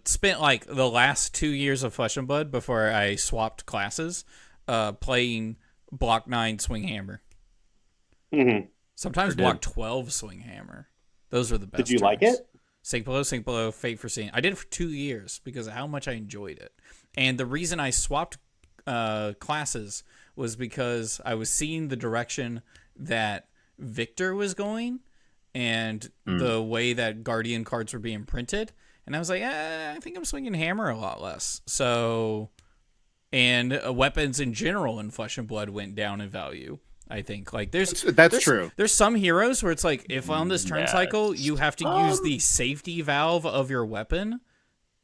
spent the last 2 years of Flesh and Blood before I swapped classes, playing Block 9 Swing Hammer. Mm-hmm. Sometimes Block 12 Swing Hammer. Those are the best. Did you like it? Sink Below, Fate Foreseen. I did it for 2 years because of how much I enjoyed it. And the reason I swapped classes was because I was seeing the direction that Victor was going and the way that Guardian cards were being printed. And I was like, I think I'm swinging Hammer a lot less. So, and weapons in general in Flesh and Blood went down in value. I think that's true. There's some heroes where it's if on this turn cycle you have to use the safety valve of your weapon,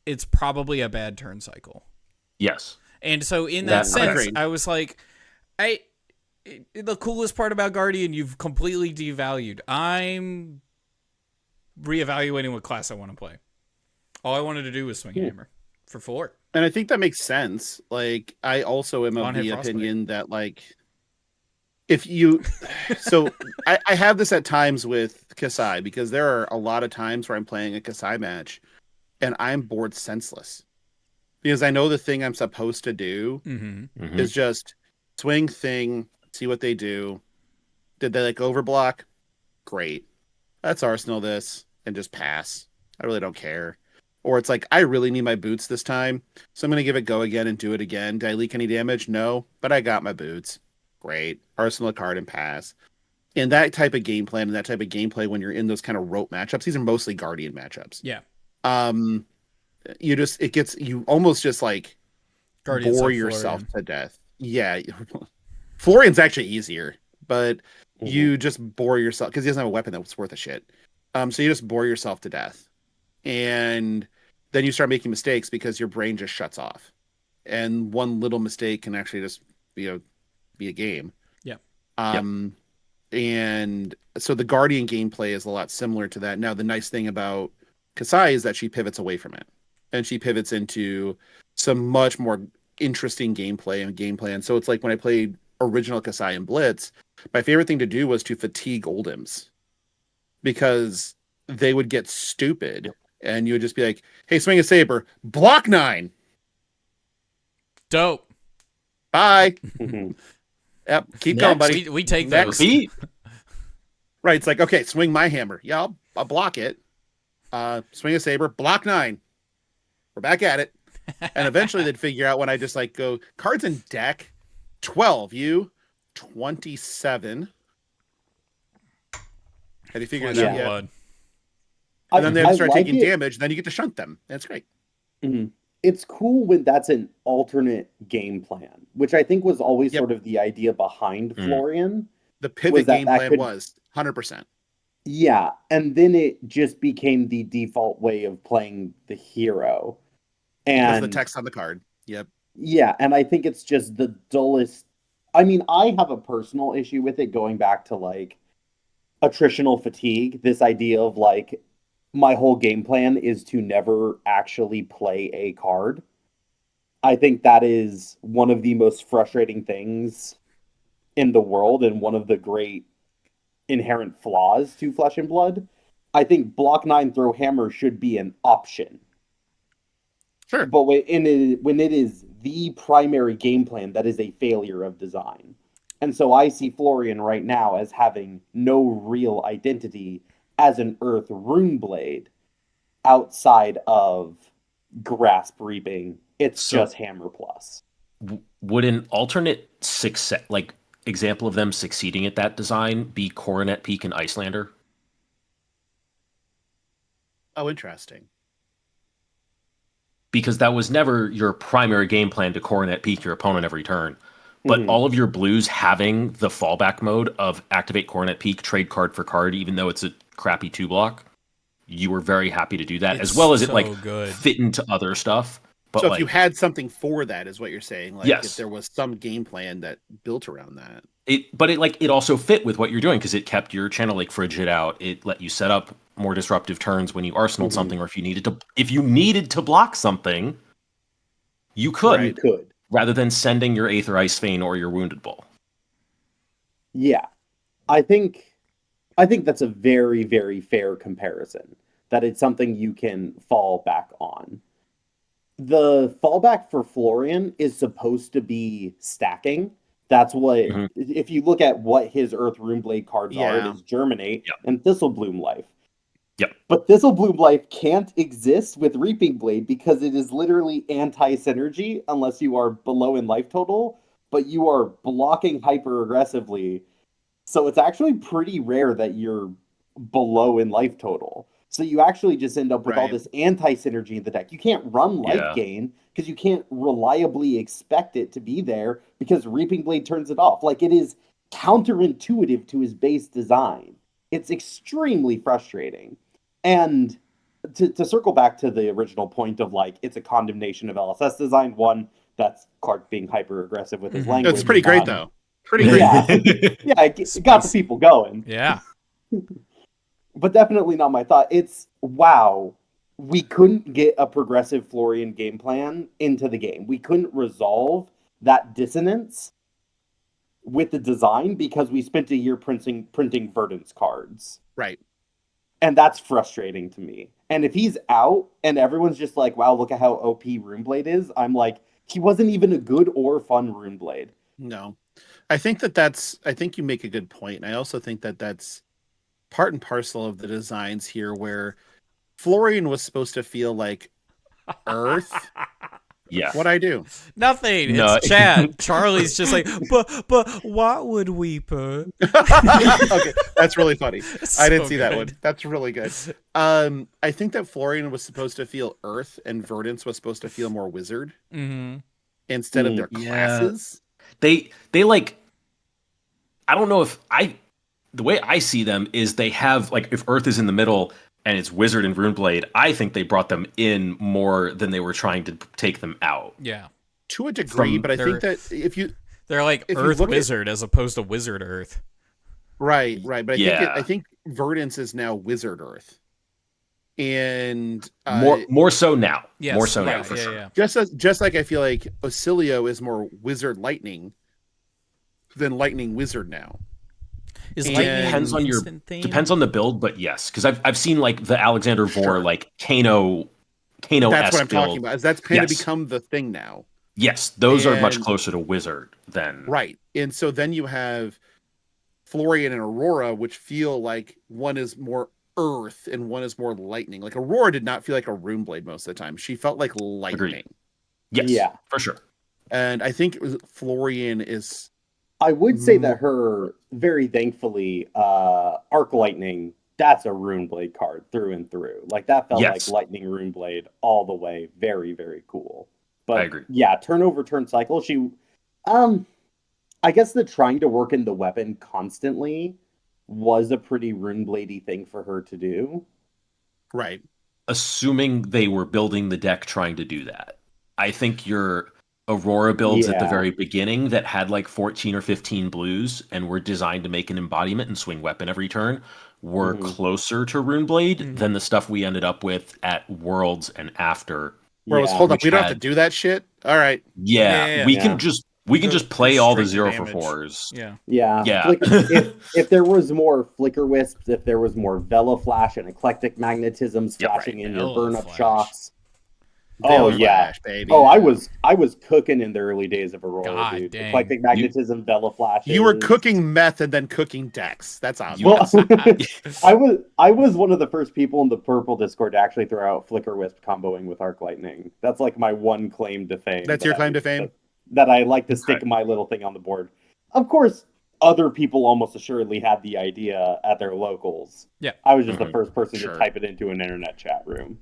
it's probably a bad turn cycle. Yes. And so in that sense, I was like, the coolest part about Guardian, you've completely devalued. I'm reevaluating what class I want to play. All I wanted to do was swing Hammer for 4. And I think that makes sense. I also am of the opinion that if you, so I have this at times with Kasai because there are a lot of times where I'm playing a Kasai match and I'm bored senseless because I know the thing I'm supposed to do is just swing thing, see what they do. Did they overblock? Great. Let's arsenal this and just pass. I really don't care. Or it's I really need my boots this time, so I'm going to give it go again and do it again. Did I leak any damage? No, but I got my boots. Great. Arsenal a card and pass. And that type of game plan and that type of gameplay when you're in those kind of rote matchups, these are mostly Guardian matchups. Yeah. You almost just Guardians bore yourself to death. Yeah. Florian's actually easier, but you just bore yourself because he doesn't have a weapon that's worth a shit. So you just bore yourself to death. And then you start making mistakes because your brain just shuts off. And one little mistake can actually just be a game. Yeah. And so the Guardian gameplay is a lot similar to that. Now, the nice thing about Kasai is that she pivots away from it. And she pivots into some much more interesting gameplay. And so it's when I played original Kasai and Blitz, my favorite thing to do was to fatigue Oldims. Because they would get stupid. And you would just be like, hey, swing a saber. Block 9. Dope. Bye. Yep. Keep going, buddy. We take Next. those. Right. It's okay, swing my hammer. Yeah, I'll block it. Swing a saber. Block 9. We're back at it. And eventually they'd figure out when I just like go cards in deck 12, you 27. Have you figured it out yet? Blood. And then they start like taking it. damage, and then you get to shunt them. That's great. Mhm. It's cool when that's an alternate game plan, which I think was always sort of the idea behind Florian. The pivot that game that plan could- was 100%. Yeah, and then it just became the default way of playing the hero. Because And the text on the card. Yep. yeah, and I think it's just the dullest. I mean, I have a personal issue with it going back to like attritional fatigue. This idea of like my whole game plan is to never actually play a card. I think that is one of the most frustrating things in the world and one of the great inherent flaws to Flesh and Blood. I think Block 9 Throw Hammer should be an option. Sure. But when it is the primary game plan, that is a failure of design. And so I see Florian right now as having no real identity as an Earth Runeblade outside of Grasp Reaping. It's just Hammer Plus. Would an alternate success, like example of them succeeding at that design, be Coronet Peak and Icelander? Oh, interesting. Because that was never your primary game plan to Coronet Peak your opponent every turn. But all of your blues having the fallback mode of activate Coronet Peak, trade card for card, even though it's a crappy 2-block, you were very happy to do that, as well as it like fit into other stuff. But so like, if you had something for that, is what you're saying? Like yes. If there was some game plan that built around that. It also fit with what you're doing because it kept your Channel Lake Frigid out. It let you set up more disruptive turns when you arsenaled something, or if you needed to block something, you could. Right. You could. Rather than sending your Aether Ice Vein or your Wounded Bull. Yeah. I think that's a very, very fair comparison. That it's something you can fall back on. The fallback for Florian is supposed to be stacking. That's what, if you look at what his Earth Runeblade cards are, it is Germinate and Thistlebloom Life. Yep. But Thistlebloom Life can't exist with Reaping Blade because it is literally anti-synergy unless you are below in life total, but you are blocking hyper aggressively. So it's actually pretty rare that you're below in life total. So you actually just end up with all this anti-synergy in the deck. You can't run life gain because you can't reliably expect it to be there because Reaping Blade turns it off. Like, it is counterintuitive to his base design. It's extremely frustrating. And to circle back to the original point of, like, it's a condemnation of LSS design. One, that's Clark being hyper-aggressive with his language. It's pretty great, though. Pretty great. It got the people going. Yeah. But definitely not my thought. It's, wow, we couldn't get a progressive Florian game plan into the game. We couldn't resolve that dissonance with the design because we spent a year printing Verdance cards. Right. And that's frustrating to me. And if he's out and everyone's just like, wow, look at how OP Runeblade is, I'm like, he wasn't even a good or fun Runeblade. No. I think you make a good point. And I also think that that's part and parcel of the designs here where Florian was supposed to feel like Earth. Yeah. What'd I do? Nothing. No. It's Chad. Charlie's just like, but what would Weeper? Okay, that's really funny. I didn't see good. that one. That's really good. I think that Florian was supposed to feel Earth and Verdance was supposed to feel more Wizard instead of their classes. They like, I don't know if the way I see them is they have, like, if Earth is in the middle and it's Wizard and Runeblade, I think they brought them in more than they were trying to take them out. Yeah. To a degree, but I think that they're like Earth Wizard as opposed to Wizard Earth. Right. But I think Verdance is now Wizard Earth. And more so now. Yes, more so now for sure. Yeah. Just like I feel like Ocilio is more Wizard Lightning than Lightning Wizard now. Is lightning depends on the build, but yes, because I've seen like the Alexander Vor like Kano. That's what I'm talking about. That's kind of become the thing now. Yes, those are much closer to Wizard than And so then you have Florian and Aurora, which feel like one is more Earth and one is more Lightning. Like Aurora did not feel like a Runeblade most of the time. She felt like lightning. Agreed. Yes, Yeah. for sure. And I think Florian is. I would say that her, very thankfully, Arc Lightning, that's a Runeblade card through and through. Like, that felt like Lightning Runeblade all the way. Very, very cool. But, I agree. Yeah, turn cycle, she... I guess the trying to work in the weapon constantly was a pretty Runebladey thing for her to do. Right. Assuming they were building the deck trying to do that. I think your Aurora builds at the very beginning that had like 14 or 15 blues and were designed to make an embodiment and swing weapon every turn were closer to Runeblade than the stuff we ended up with at Worlds and after. Where it was, hold up, we don't have to do that shit? All right. We can just play all the 0-for-4s. Yeah. Like, if there was more Flicker Wisps, if there was more Vela Flash and Eclectic Magnetism splashing in your burn-up shots. Vela Flash, baby. Oh, I was cooking in the early days of Aurora, dude. Dang. Eclectic Magnetism, Vela Flash. You were cooking meth and then cooking decks. That's obvious. Well, I was one of the first people in the Purple Discord to actually throw out Flicker Wisp comboing with Arc Lightning. That's like my one claim to fame. That's your claim to fame? That I like to stick my little thing on the board. Of course, other people almost assuredly had the idea at their locals. Yeah. I was just the first person to type it into an internet chat room.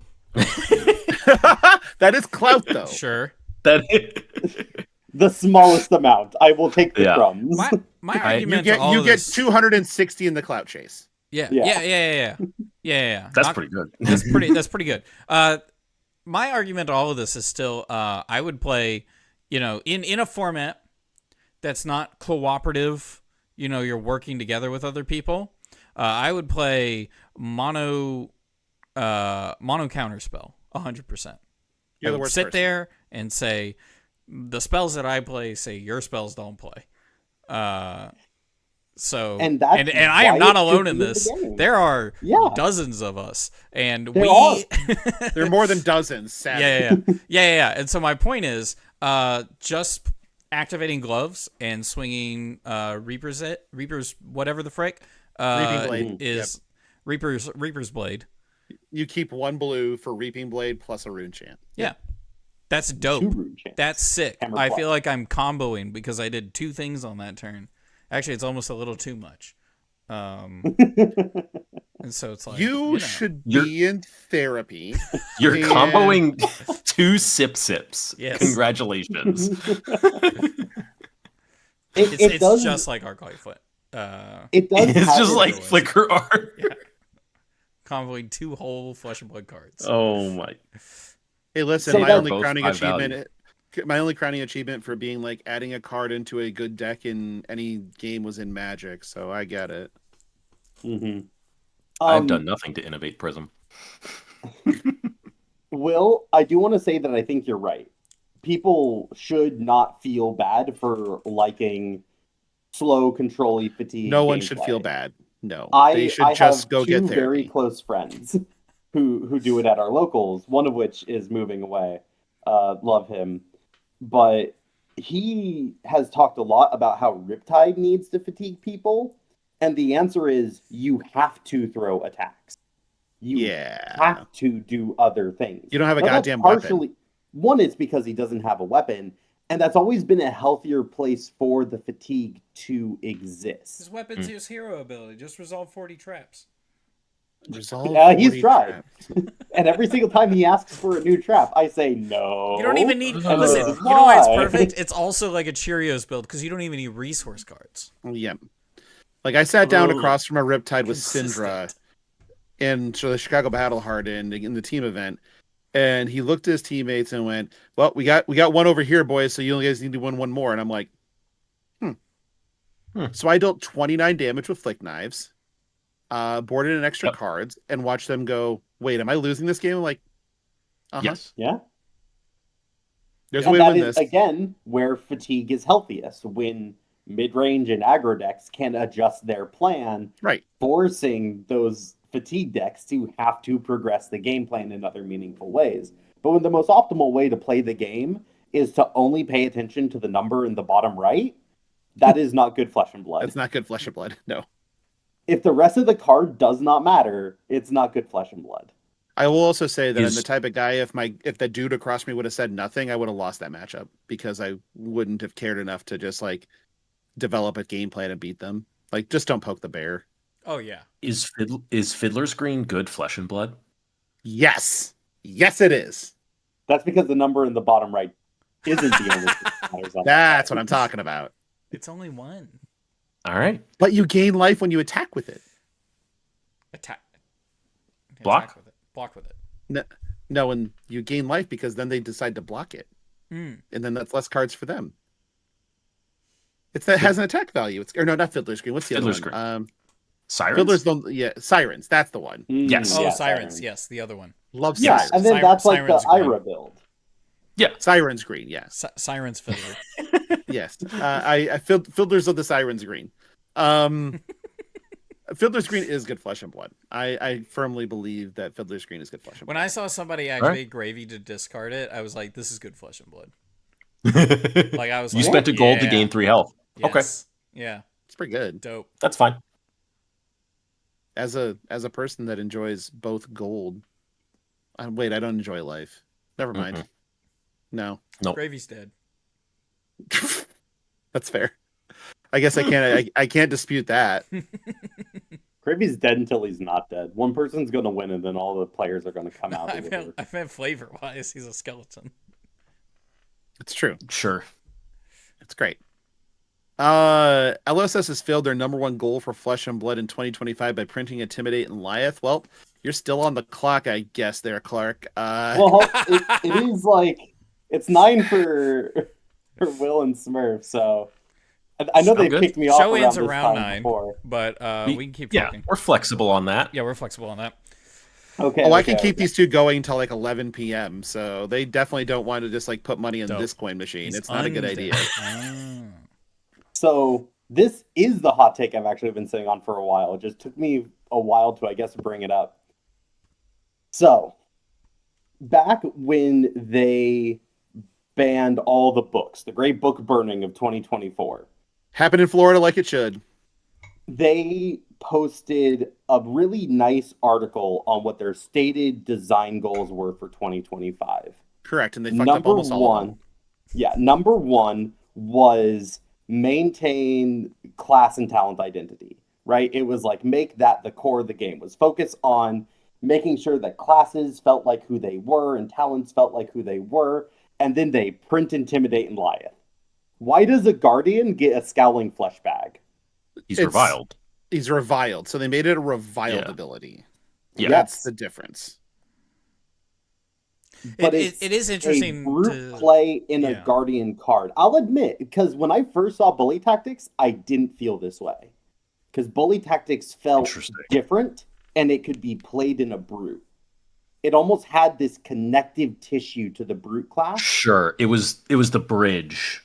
That is clout, though. Sure. The smallest amount. I will take the crumbs. My argument you get 260 in the clout chase. Yeah. That's pretty good. That's pretty good. My argument to all of this is still, I would play, in a format that's not cooperative. You're working together with other people. I would play mono counterspell 100%. You're I the would worst sit person. there and say the spells that I play say your spells don't play. So and I am not alone in this. There are dozens of us, and there are more than dozens. Sadly. Yeah. And so my point is, just activating gloves and swinging Reaper's whatever the frick Reaping Blade is Reaper's Blade. You keep one blue for Reaping Blade plus a rune chant. Yeah. That's dope. That's sick. I feel like I'm comboing because I did two things on that turn. Actually, it's almost a little too much. And so it's like you should be in therapy. You're comboing two sips. Yes. Congratulations. It's just like Arclight Foot. It's just like Flicker Art. Yeah. Comboing two whole Flesh and Blood cards. Oh my! Hey, listen, my only crowning achievement for being like adding a card into a good deck in any game was in Magic, so I get it. I've done nothing to innovate Prism. Will, I do want to say that I think you're right. People should not feel bad for liking slow, control-y fatigue. No one should feel bad. No, they should just go get therapy. Very close friends who do it at our locals. One of which is moving away. Love him, but he has talked a lot about how Riptide needs to fatigue people, and the answer is you have to throw attacks. You have to do other things. You don't have a goddamn weapon. One is because he doesn't have a weapon. And that's always been a healthier place for the fatigue to exist. His weapon's his hero ability. Just resolve 40 traps. He's tried. And every single time he asks for a new trap, I say no. You don't even need... Listen, you know why it's perfect? It's also like a Cheerios build, because you don't even need resource cards. Yeah. Like, I sat down across from a Riptide with Syndra in the Chicago Battle Hardened in the team event. And he looked at his teammates and went, "Well, we got one over here, boys. So you guys need to win one more." And I'm like, So I dealt 29 damage with Flick Knives, boarded in extra cards, and watched them go. Wait, am I losing this game? I'm like, yes, yeah. There's a way to win this again where fatigue is healthiest when mid-range and aggro decks can adjust their plan, right? Forcing those fatigue decks to have to progress the game plan in other meaningful ways. But when the most optimal way to play the game is to only pay attention to the number in the bottom right, that is not good Flesh and Blood. It's not good Flesh and Blood, no. If the rest of the card does not matter, it's not good Flesh and Blood. I will also say that I'm the type of guy, if that dude across me would have said nothing, I would have lost that matchup because I wouldn't have cared enough to just like develop a game plan and beat them. Like, just don't poke the bear. Oh yeah. Is Fiddler's Green good flesh and blood? Yes. Yes, it is. That's because the number in the bottom right isn't the only thing that matters on That's what I'm talking about. It's only one. All right. But you gain life when you attack with it. Attack. Block? Attack with it. Block with it. No, and you gain life because then they decide to block it. And then that's less cards for them. It has an attack value. Not Fiddler's Green. What's the Fiddler's other one? Green. Sirens? Sirens. That's the one. Yes. Oh, Yeah, Sirens. Yes, the other one. Love Yeah, Sirens. and then that's like the Sirens Green. Ira build. Yeah. Sirens Green, yes. Sirens Fiddler. Yes. Fiddlers of the Sirens Green. Fiddler's Green is good flesh and blood. I firmly believe that Fiddler's Green is good flesh and blood. When I saw somebody activate Gravy to discard it, I was like, this is good flesh and blood. Like I was. You like, spent a gold to gain 3 health. Yes. Yeah. It's pretty good. Dope. That's fine. As a person that enjoys both gold. Wait, I don't enjoy life. Never mind. Mm-mm. No. Nope. Gravy's dead. That's fair. I guess I can't dispute that. Gravy's dead until he's not dead. One person's going to win, and then all the players are going to come out. I meant flavor-wise, he's a skeleton. It's true. Sure. It's great. LSS has failed their number one goal for Flesh and Blood in 2025 by printing Intimidate and Lyeth. Well, you're still on the clock, I guess, there, Clark. Well, it is like it's 9 for Will and Smurf, so I know they picked me off Show ends around around 9, before. but we can keep Yeah, talking. we're flexible on that. Yeah, we're flexible on that. Okay. I can keep these two going until like 11 p.m. So they definitely don't want to just like put money in this coin machine. It's not a good idea. So this is the hot take I've actually been sitting on for a while. It just took me a while to, I guess, bring it up. So back when they banned all the books, the great book burning of 2024. Happened in Florida like it should. They posted a really nice article on what their stated design goals were for 2025. Correct, and they fucked up almost all of them. Yeah, number one was maintain class and talent identity, right? It was like make that the core of the game, was focus on making sure that classes felt like who they were and talents felt like who they were, and then they print Intimidate and Lyeth. Why does a Guardian get a Scowling Flesh Bag? He's reviled. He's reviled, so they made it a reviled ability. Yeah. That's the difference. But it is interesting a brute play in a Guardian card. I'll admit, because when I first saw Bully Tactics, I didn't feel this way. Because Bully Tactics felt different, and it could be played in a brute. It almost had this connective tissue to the brute class. Sure, it was the bridge.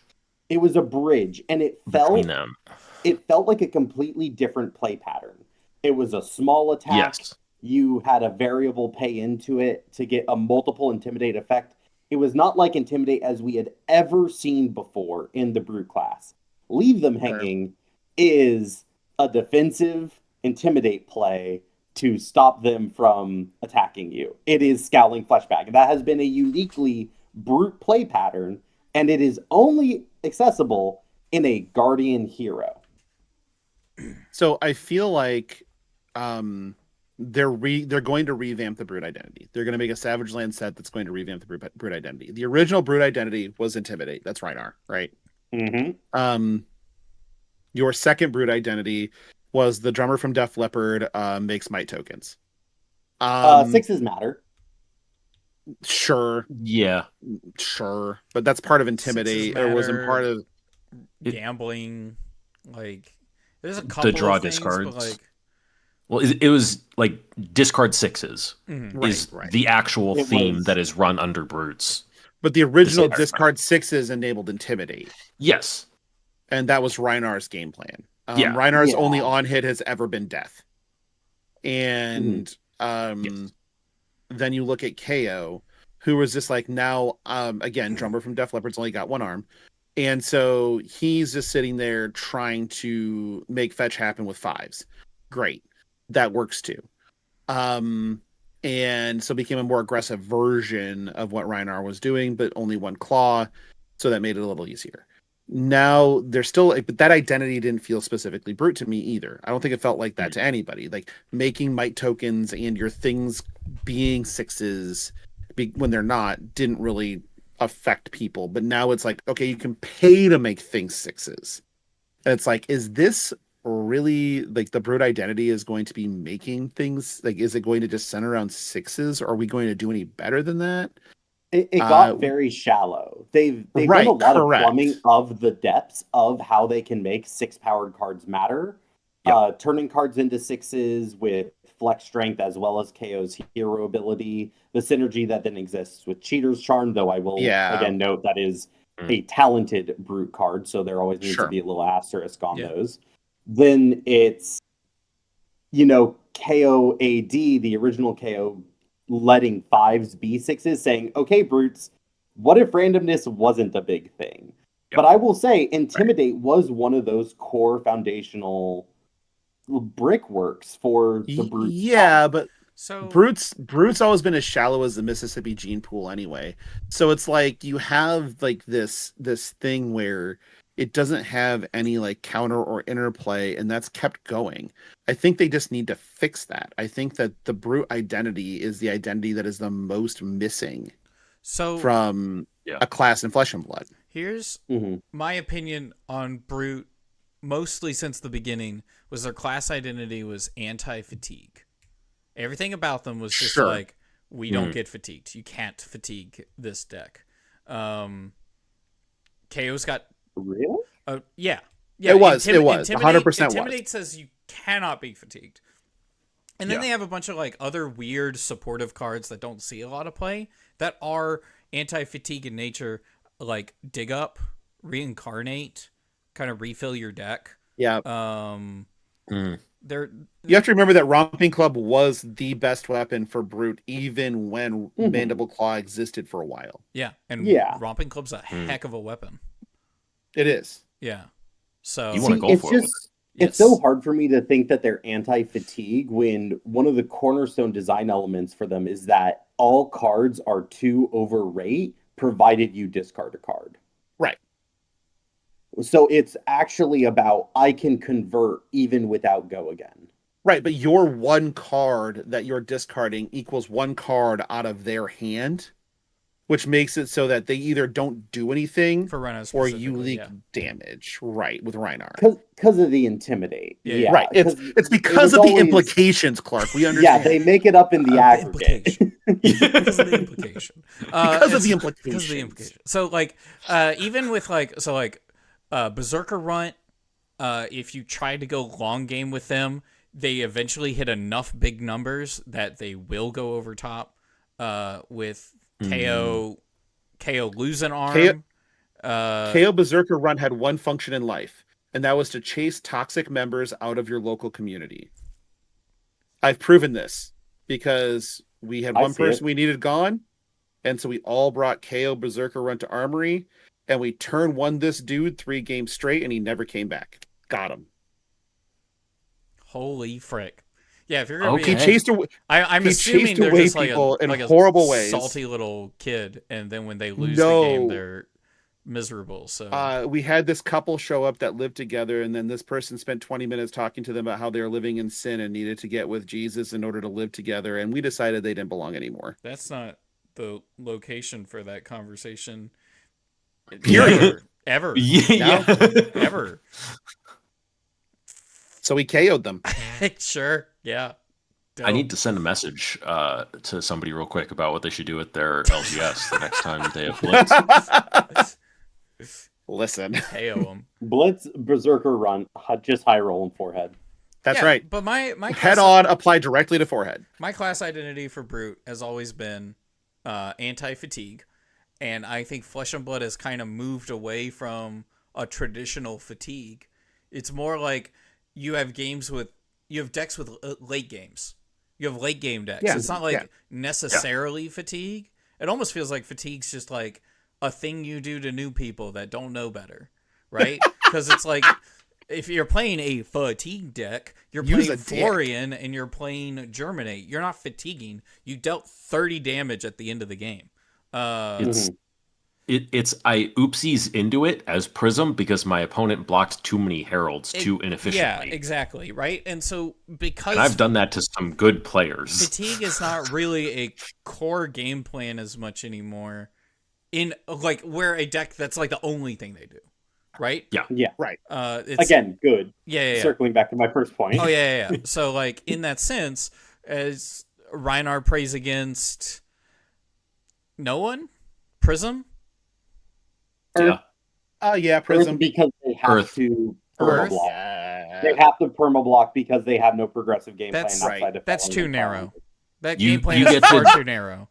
It was a bridge, and it felt between them. It felt like a completely different play pattern. It was a small attack. Yes. You had a variable pay into it to get a multiple Intimidate effect. It was not like Intimidate as we had ever seen before in the Brute class. Leave Them Hanging is a defensive Intimidate play to stop them from attacking you. It is Scowling Fleshbag. That has been a uniquely Brute play pattern, and it is only accessible in a Guardian hero. So I feel like they're going to revamp the Brute identity. They're going to make a Savage Land set that's going to revamp the Brute identity. The original Brute identity was Intimidate. That's Rhinar, right? Mm-hmm. Your second Brute identity was the drummer from Def Leppard makes might tokens. Sixes matter. Sure. Yeah. Sure. But that's part of Intimidate. It wasn't part of gambling. Like there's a couple the draw of things, discards. but like, well, it was like discard sixes is right. the actual theme that is run under Brutes. But the original discard sixes enabled Intimidate. Yes. And that was Rhinar's game plan. Rhinar's only on hit has ever been death. And then you look at KO, who was just like now, again, drummer from Def Leppard's only got one arm. And so he's just sitting there trying to make fetch happen with fives. Great. That works too. And and so became a more aggressive version of what Rhinar was doing, but only one claw, so that made it a little easier. Now there's still, but that identity didn't feel specifically brute to me either. I don't think it felt like that to anybody. Like making might tokens and your things being 6s when they're not didn't really affect people. But now it's like, okay, you can pay to make things 6s. And it's like, is this really like the brute identity is going to be making things like, is it going to just center around 6s? Or are we going to do any better than that? It got very shallow. They've done a lot of plumbing of the depths of how they can make 6-powered cards matter. Yep. Turning cards into 6s with flex strength as well as KO's hero ability. The synergy that then exists with Cheater's Charm, though I will again note that is a talented brute card, so there always needs to be a little asterisk on those. Then it's, KO AD, the original KO, letting 5s be 6s, saying, okay, brutes, what if randomness wasn't a big thing? Yep. But I will say, Intimidate was one of those core foundational brickworks for the brute. Yeah, but Brute's always been as shallow as the Mississippi gene pool anyway. So it's like you have like this thing where it doesn't have any like counter or interplay, and that's kept going. I think they just need to fix that. I think that the brute identity is the identity that is the most missing from a class in Flesh and Blood. Here's my opinion on brute, mostly since the beginning, was their class identity was anti-fatigue. Everything about them was just like, we don't get fatigued. You can't fatigue this deck. KO's got... Really? Yeah. It was. 100% Intimidate says you cannot be fatigued. And then they have a bunch of like other weird supportive cards that don't see a lot of play that are anti-fatigue in nature, like Dig Up, Reincarnate, kind of refill your deck. Yeah. You have to remember that Romping Club was the best weapon for brute, even when Mandible Claw existed for a while. Yeah, and Romping Club's a heck of a weapon. It is. Yeah. So you want to go for it. It's so hard for me to think that they're anti-fatigue when one of the cornerstone design elements for them is that all cards are 2 overrate, provided you discard a card. Right. So it's actually about I can convert even without go again. Right, but your one card that you're discarding equals one card out of their hand, which makes it so that they either don't do anything for or you leak damage. Right, with Rhinar. Because of the Intimidate. Yeah. Right. It's because of the implications, Clark. We understand. Yeah, they make it up in the aggregate. Because of the implication. Because of the implication. Because of the implication. So, like, even with, like, Berserker Runt, if you try to go long game with them, they eventually hit enough big numbers that they will go over top with KO lose an arm. KO Berserker Runt had one function in life, and that was to chase toxic members out of your local community. I've proven this because we had one person we needed gone, and so we all brought KO Berserker Runt to Armory, and we turn one this dude 3 games straight, and he never came back. Got him. Holy frick. Yeah, if you're gonna he chased away. I'm assuming they're just like a horrible ways. Salty little kid, and then when they lose the game, they're miserable. So we had this couple show up that lived together, and then this person spent 20 minutes talking to them about how they were living in sin and needed to get with Jesus in order to live together, and we decided they didn't belong anymore. That's not the location for that conversation. Period. Ever. Ever. So we KO'd them. Sure. Yeah. Dope. I need to send a message to somebody real quick about what they should do with their LGS the next time they have Blitz. Listen. KO them. Blitz, Berserker Runt, just high roll and forehead. That's right. But my head on, apply directly to forehead. My class identity for brute has always been anti-fatigue. And I think Flesh and Blood has kind of moved away from a traditional fatigue. It's more like you have decks with late games. You have late game decks. It's not like necessarily fatigue. It almost feels like fatigue's just like a thing you do to new people that don't know better, right? Because it's like if you're playing a fatigue deck, you're Use playing a dick. Florian and you're playing Germinate. You're not fatiguing. You dealt 30 damage at the end of the game. It's I oopsies into it as Prism because my opponent blocked too many heralds too inefficiently. Yeah, exactly, right? And so because And I've done that to some good players. fatigue is not really a core game plan as much anymore in like where a deck that's like the only thing they do. Right? Yeah. Right. It's, Again, good. yeah. Circling back to my first point. Oh yeah. So like in that sense, as Reinar plays against no one, Prism. Yeah. Yeah, Earth Prism. because they have Earth. to Earth? permablock. Yeah. They have to permablock because they have no progressive game That's plan right. outside of That's following too the narrow. calendar. That You- game plan you is get far to- too narrow.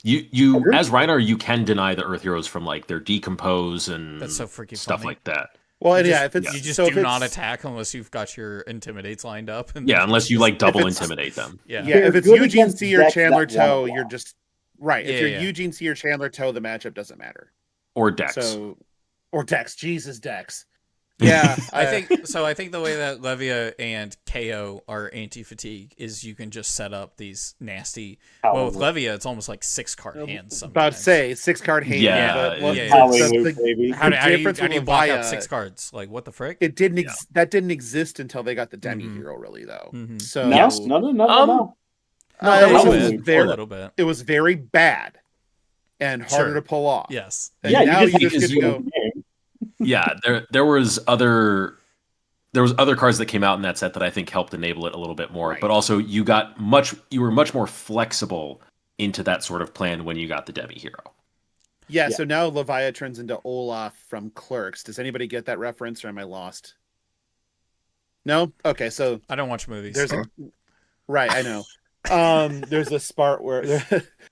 You Agree. as Reinar, you can deny the Earth Heroes from like their decompose and That's so freaking stuff funny. like that. Well, and You yeah, just- if it's you just so if do not it's- attack unless you've got your intimidates lined up. And Yeah, unless you like double it's- intimidate them. yeah. Yeah, if They're it's good Eugene against C or decks Chandler that wanna Toe, block. you're just right. If Yeah, you're yeah. Eugene C or Chandler Toe, the matchup doesn't matter. Or Dex. So, or Dex, Jesus, Dex. Yeah, I think so. I think the way that Levia and KO are anti-fatigue is you can just set up these nasty. Well, with Levia, it's almost like 6-card hands. Sometimes. about to say 6-card hand. Yeah, but what- yeah. Hallelujah, baby. How do you difference with block out Levia- 6 cards? Like what the frick? It didn't. That didn't exist until they got the demi Mhm. hero, really though. Mhm. So No, Yes. no. it a was little bit. very, A little bit. it was very bad and harder Sure. to pull off. Yes. And Yeah, now you just, get to go. Yeah, there was other cards that came out in that set that I think helped enable it a little bit more. Right. But also you were much more flexible into that sort of plan when you got the Debbie hero. Yeah, Yeah. so now Levia turns into Olaf from Clerks. Does anybody get that reference, or am I lost? No. Okay, so I don't watch movies. there's a right. I know. There's a spot where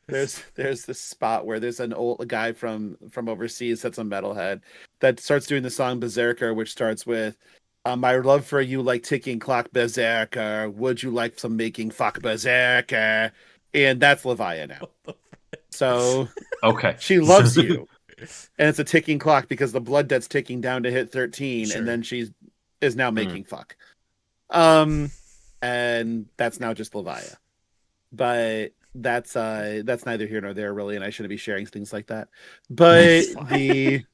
there's this spot where there's an old guy from overseas that's a metalhead that starts doing the song Berserker, which starts with my love for you like ticking clock Berserker. Would you like some making fuck Berserker? And that's Levia now. So Okay. she loves you. And it's a ticking clock because the blood debt's ticking down to hit 13, Sure. and then she is now making fuck. And that's now just Levia. But that's neither here nor there really, and I shouldn't be sharing things like that. But the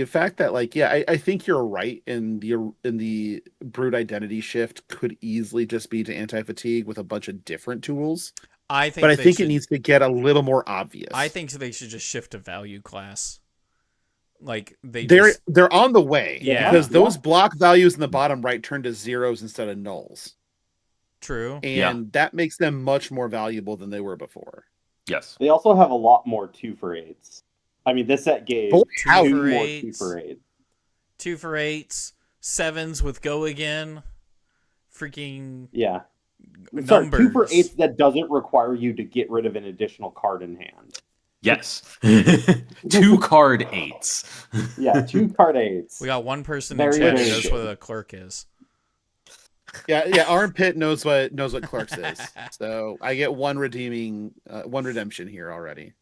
fact that like I think you're right in the Brood identity shift could easily just be to anti-fatigue with a bunch of different tools. I think But I they think should- it needs to get a little more obvious. I think they should just shift to value class. Like they're on the way. Yeah. Because those block values in the bottom right turn to zeros instead of nulls. true. And that makes them much more valuable than they were before. Yes. They also have a lot more 2-for-8s. I mean, this set gave Boy, 2 how- more 2-for-8s. 2-for-8s. 2-for-8s, 7s with go again. Freaking Yeah. Sorry, numbers. 2-for-8s that doesn't require you to get rid of an additional card in hand. Yes. 2 card 8s. Yeah, 2 card 8s. We got one person Very, in chat who very knows good. what a clerk is. Yeah, Armpit knows what Clerks is. So I get one redemption here already.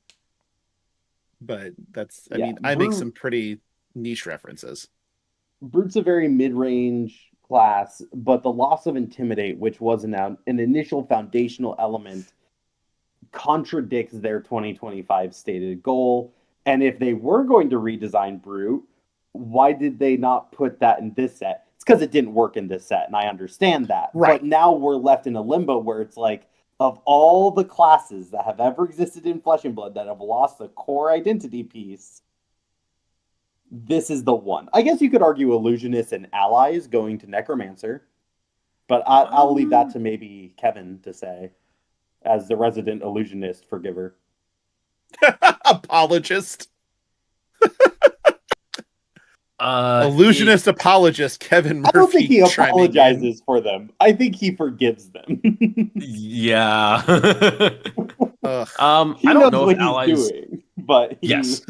But that's I Yeah, mean, I make Brood- some pretty niche references. Brood's a very mid-range class, but the loss of Intimidate, which was an initial foundational element, contradicts their 2025 stated goal. And if they were going to redesign Brute, why did they not put that in this set? It's because it didn't work in this set, and I understand that. Right. But now we're left in a limbo where it's like, of all the classes that have ever existed in Flesh and Blood that have lost the core identity piece, this is the one. I guess you could argue Illusionist and Allies going to Necromancer, but I'll leave that to maybe Kevin to say, as the resident Illusionist forgiver. Apologist. Illusionist apologist Kevin Murphy. I don't think he chiming in. apologizes for them. I think he forgives them. Yeah. Ugh. He I knows don't know what if allies. he's doing, but Yes.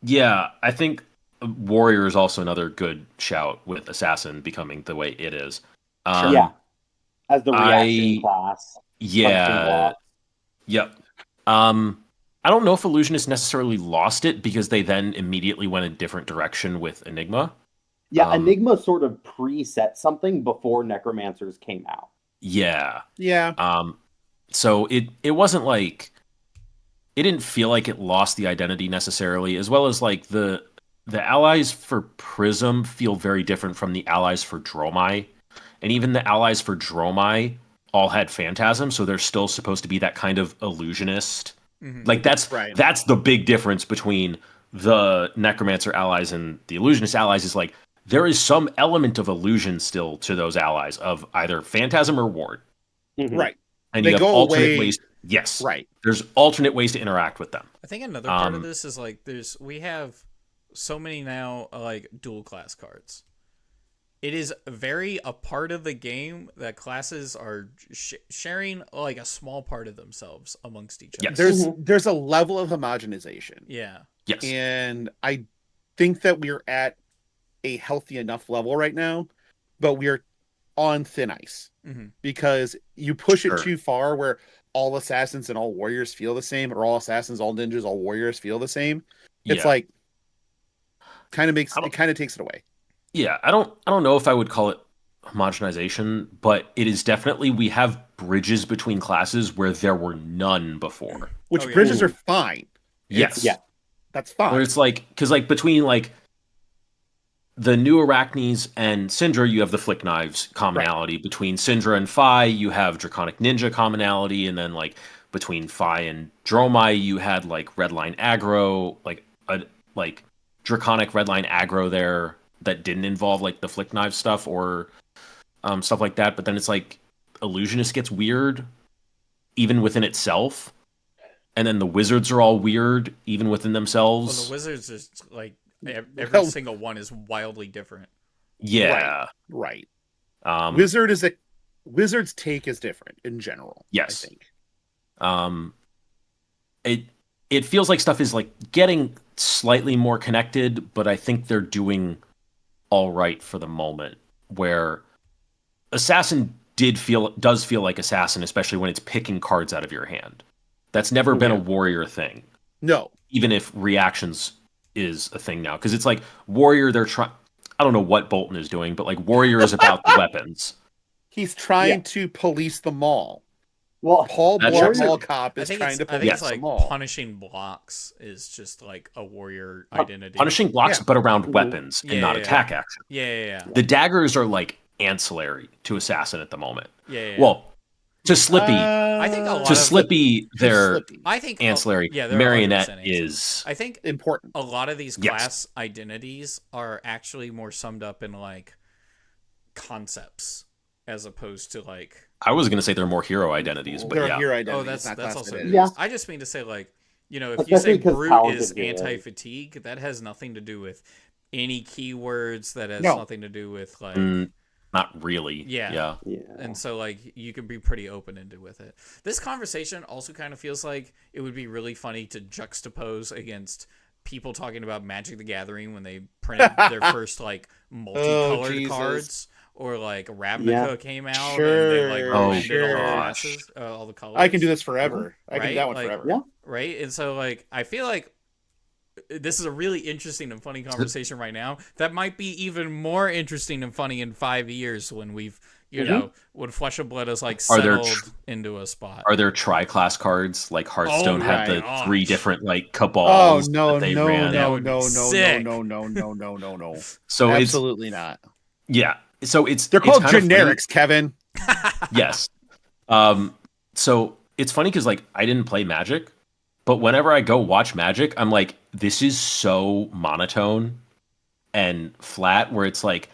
Yeah, I think Warrior is also another good shout with Assassin becoming the way it is. yeah, as the reaction class. punching Yeah. blocks. Yep. I don't know if Illusionist necessarily lost it because they then immediately went a different direction with Enigma. Yeah, Enigma sort of preset something before Necromancers came out. Yeah. Yeah. So it wasn't like it didn't feel like it lost the identity necessarily, as well as like the allies for Prism feel very different from the allies for Dromai. And even the allies for Dromai all had Phantasm, so they're still supposed to be that kind of illusionist. Mm-hmm. Like that's Right. that's the big difference between the Necromancer allies and the illusionist allies is like there is some element of illusion still to those allies of either Phantasm or Ward. Mhm. Right. And They you have go alternate away- ways. Yes. Right. There's alternate ways to interact with them. I think another part of this is like we have so many now like dual class cards. It is very a part of the game that classes are sharing like a small part of themselves amongst each other. Yes. There's a level of homogenization. Yeah. Yes. And I think that we're at a healthy enough level right now, but we're on thin ice because you push it too far where all assassins and all warriors feel the same, or all assassins, all ninjas, all warriors feel the same. It's like kind of takes it away. Yeah, I don't know if I would call it homogenization, but it is definitely we have bridges between classes where there were none before. Which bridges are fine. Yes. Yeah. That's fine. Where it's like because like between like the new Arachnes and Syndra, you have the Flick Knives commonality. Right. Between Syndra and Phi, you have Draconic Ninja commonality, and then like between Phi and Dromai, you had like Redline Aggro, like a like Draconic Redline Aggro there that didn't involve like the Flick Knife stuff or stuff like that. But then it's like Illusionist gets weird even within itself, and then the Wizards are all weird even within themselves. Well, the Wizards is like every single one is wildly different. Yeah, right. Wizard's take is different in general. Yes, I think. It feels like stuff is like getting slightly more connected, but I think they're doing all right for the moment. Where Assassin does feel like Assassin, especially when it's picking cards out of your hand. That's never been a Warrior thing. No, even if reactions is a thing now, because it's like Warrior. They're trying. I don't know what Bolton is doing, but like Warrior is about the weapons. He's trying to police the mall. Well, Paul Blart Mall Cop is trying to police the mall. Punishing blocks is just like a warrior identity. Punishing blocks, but around weapons and not attack action. Yeah. The daggers are like ancillary to Assassin at the moment. Yeah. Well, to Slippy, I think a lot to Slippy, their I think ancillary Marionette is. I think important. A lot of these class identities are actually more summed up in like concepts as opposed to like. I was going to say they're more hero identities, but they're hero identities. Oh, that's also. Yeah. I just mean to say like, you know, if you say Brute is anti-fatigue, that has nothing to do with any keywords. That has nothing to do with like. Not really. Yeah. And so like you can be pretty open-ended with it. This conversation also kind of feels like it would be really funny to juxtapose against people talking about Magic the Gathering when they printed their first like multicolored cards. Or like Ravnica came out and they like all the colors. I can do this forever. I can do that one forever. Yeah. Right? And so like I feel like this is a really interesting and funny conversation right now. That might be even more interesting and funny in 5 years when we've know, when Flesh and Blood is like settled into a spot. Are there tri-class cards like Hearthstone had the 3 different like cabals? No. So absolutely not. Yeah. So they're called generics, Kevin. Yes. So it's funny because like I didn't play Magic, but whenever I go watch Magic, I'm like, this is so monotone and flat. Where it's like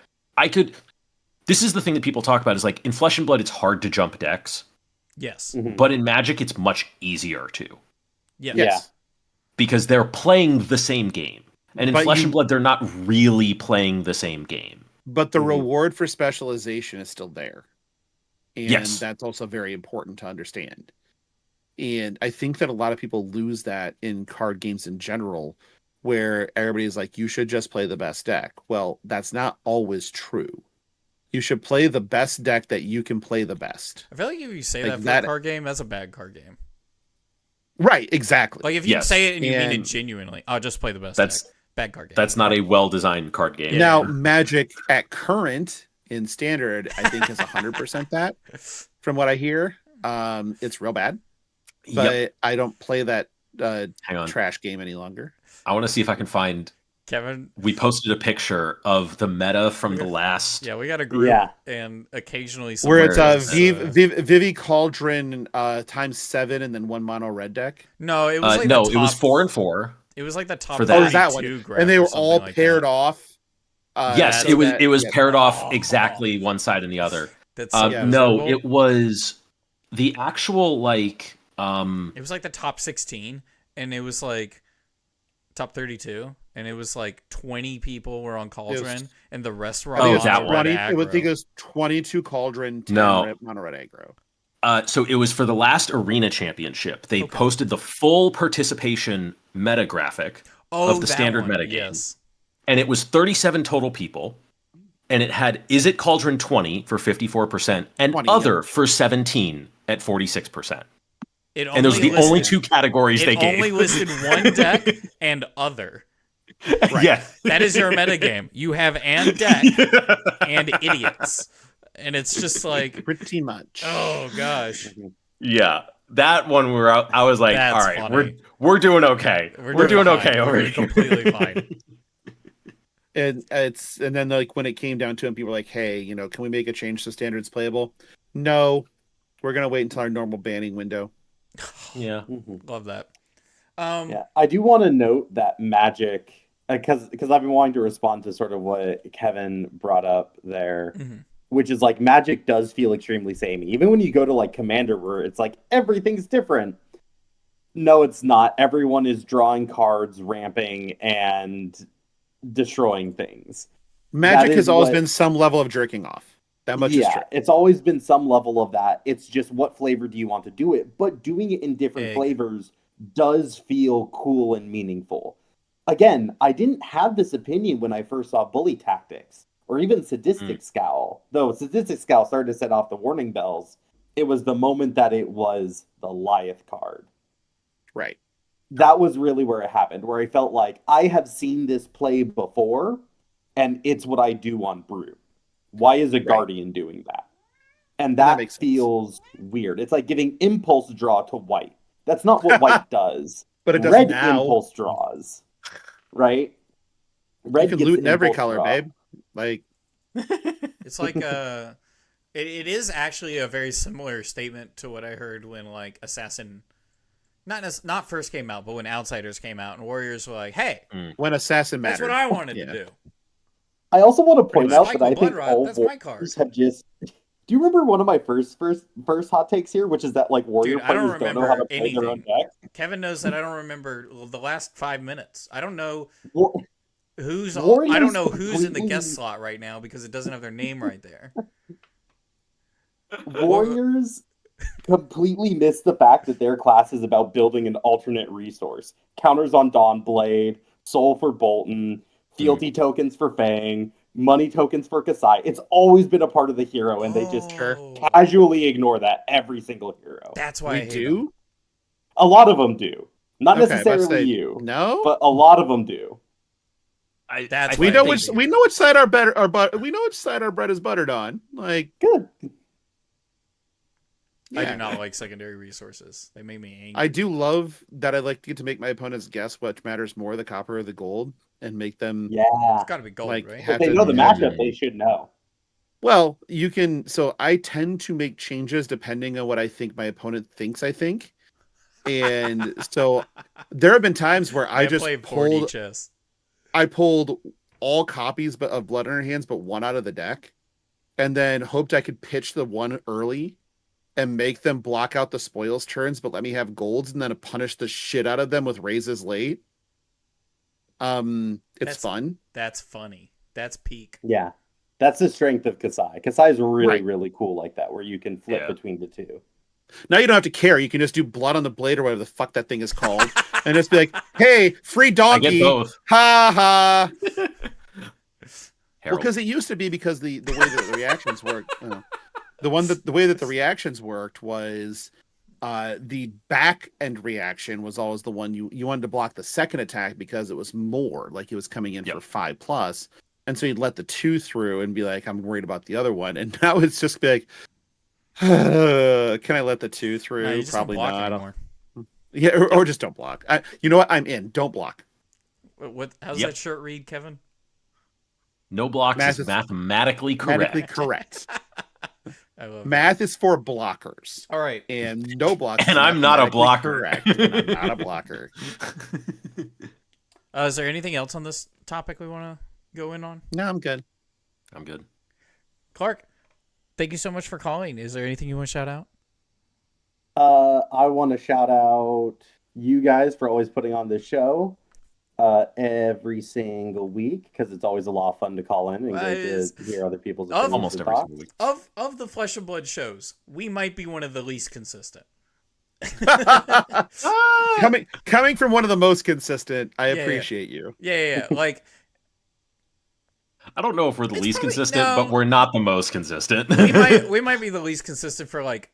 This is the thing that people talk about is like in Flesh and Blood, it's hard to jump decks. Yes. But in Magic, it's much easier to. Yes. Because they're playing the same game, and in Flesh and Blood, they're not really playing the same game. But the reward for specialization is still there. And that's also very important to understand. And I think that a lot of people lose that in card games in general, where everybody's like, you should just play the best deck. Well, that's not always true. You should play the best deck that you can play the best. I feel like if you say that for a card game, that's a bad card game. Right, exactly. Like if you Yes. say it and you mean And- it genuinely, I'll just play the best That's- deck. Bad card game. That's not a well-designed card game. Now, Magic at current in standard, I think is 100% that. From what I hear, it's real bad. But Yep. I don't play that Hang on. trash game any longer. I want to see if I can find. Kevin. We posted a picture of the meta from the last. Yeah, we got a group. Yeah. And occasionally Where it's somewhere Vivi Cauldron times 7 and then 1 mono red deck. No, it was like no, the it was top, 4 and 4. It was like the top For that. Oh, is that one? 32 graph And they or were something all like paired that. off. Yes, so it was. that- It was yeah. paired off exactly one side and the other. That's so No, miserable. it was the actual like. It was like the top 16, and it was like top 32, and it was like 20 people were on Cauldron, and the rest were Oh, on that one. red I would think it aggro. was 22 Cauldron, 10 No. mono red aggro. So it was for the last arena championship. They posted the full participation meta graphic of the that standard one, meta game. Yes. And it was 37 total people. And it had Is It Cauldron 20 for 54% and 20, Other for 17 at 46%. And those are the listed- only two categories It they gave. only listed one deck and other. Yeah. That is your meta game. You have and deck and idiots. And it's just like, Pretty much. oh gosh. Yeah. That one where I was like, That's all right, funny. we're doing okay. We're doing fine. okay over We're here. completely fine. And then like when it came down to it, people were like, hey, can we make a change so standard's playable? No, we're gonna wait until our normal banning window. Yeah. Love that. Yeah, I do want to note that Magic, because I've been wanting to respond to sort of what Kevin brought up there, which is like Magic does feel extremely samey. Even when you go to like Commander, where it's like everything's different. No, it's not. Everyone is drawing cards, ramping, and destroying things. Magic That has is always what- been some level of jerking off. That much is true. It's always been some level of that. It's just what flavor do you want to do it? But doing it in different Big. flavors does feel cool and meaningful. Again, I didn't have this opinion when I first saw Bully Tactics or even Sadistic Scowl. Though Sadistic Scowl started to set off the warning bells. It was the moment that it was the Lyeth card. Right. That was really where it happened, where I felt like I have seen this play before, and it's what I do on Brew. Why is a Guardian doing that? And that makes sense. feels weird. It's like giving impulse draw to White. That's not what White does. But it does Red now. impulse draws, right? You can gets loot in every impulse color, draw. babe. Like, It's like it is actually a very similar statement to what I heard when like Assassin not first came out, but when Outsiders came out and Warriors were like, hey, when Assassin mattered. that's what I wanted Yeah. to do. I also want to point out Spike that I the think Blood Rod, all that's my card. Warriors have just. Do you remember one of my first hot takes here, which is that like Warrior Dude, I don't players don't know how to remember play their own deck? Kevin knows that I don't remember the last 5 minutes. I don't know Wa- who's Warriors I don't know who's in the completely- guest slot right now because it doesn't have their name right there. Warriors completely miss the fact that their class is about building an alternate resource. Counters on Dawnblade, Soul for Bolton, fealty tokens for Fang, money tokens for Kasai. It's always been a part of the hero, and they just Oh, casually ignore that every single hero. that's why I We hate do? them. A lot of them do. Not Okay, necessarily let's say you, No? but a lot of them do. That's we why I know hate which them. we know which side our we know which side our bread is buttered on. Like, Good. I yeah. do not like secondary resources. They make me angry. I do love that I like to get to make my opponents guess what matters more, the copper or the gold, and make them Yeah. It's got to be gold, like, right? have If they to- know the have matchup, they should know. Well, you can. So I tend to make changes depending on what I think my opponent thinks I think, and so there have been times where I just play 4D pulled. chess. I pulled all copies of Blood in Her Hands, but one out of the deck, and then hoped I could pitch the one early, and make them block out the spoils turns, but let me have golds, and then punish the shit out of them with raises late. It's That's- fun. That's funny. That's peak. Yeah. That's the strength of Kasai. Kasai is really, Right. really cool like that, where you can flip Yeah. between the two. Now you don't have to care. You can just do blood on the blade or whatever the fuck that thing is called, and just be like, "Hey, free I donkey!" get both. Ha ha. Well, Harold. because it used to be because the way that the reactions worked. The way that the reactions worked was, The back end reaction was always the one you wanted to block the second attack because it was more like it was coming in for 5+. And so you'd let the 2 through and be like, I'm worried about the other one. And now it's just be like, can I let the 2 through? No, Probably don't block not. Anymore. Yeah, or just don't block. You know what? I'm in. Don't block. How's that shirt read, Kevin? No blocks is mathematically correct. I love Math is for blockers. All right. And no blocks. And I'm not a blocker. Correct. And I'm not a blocker. Is there anything else on this topic we want to go in on? No, I'm good. I'm good. Clark, thank you so much for calling. Is there anything you want to shout out? I want to shout out you guys for always putting on this show every single week, because it's always a lot of fun to call in and great to hear other people's opinions. Almost every single week. Of the Flesh and Blood shows, we might be one of the least consistent. Coming from one of the most consistent, I appreciate you. Yeah. Like, I don't know if we're the least consistent, but we're not the most consistent. we might be the least consistent for like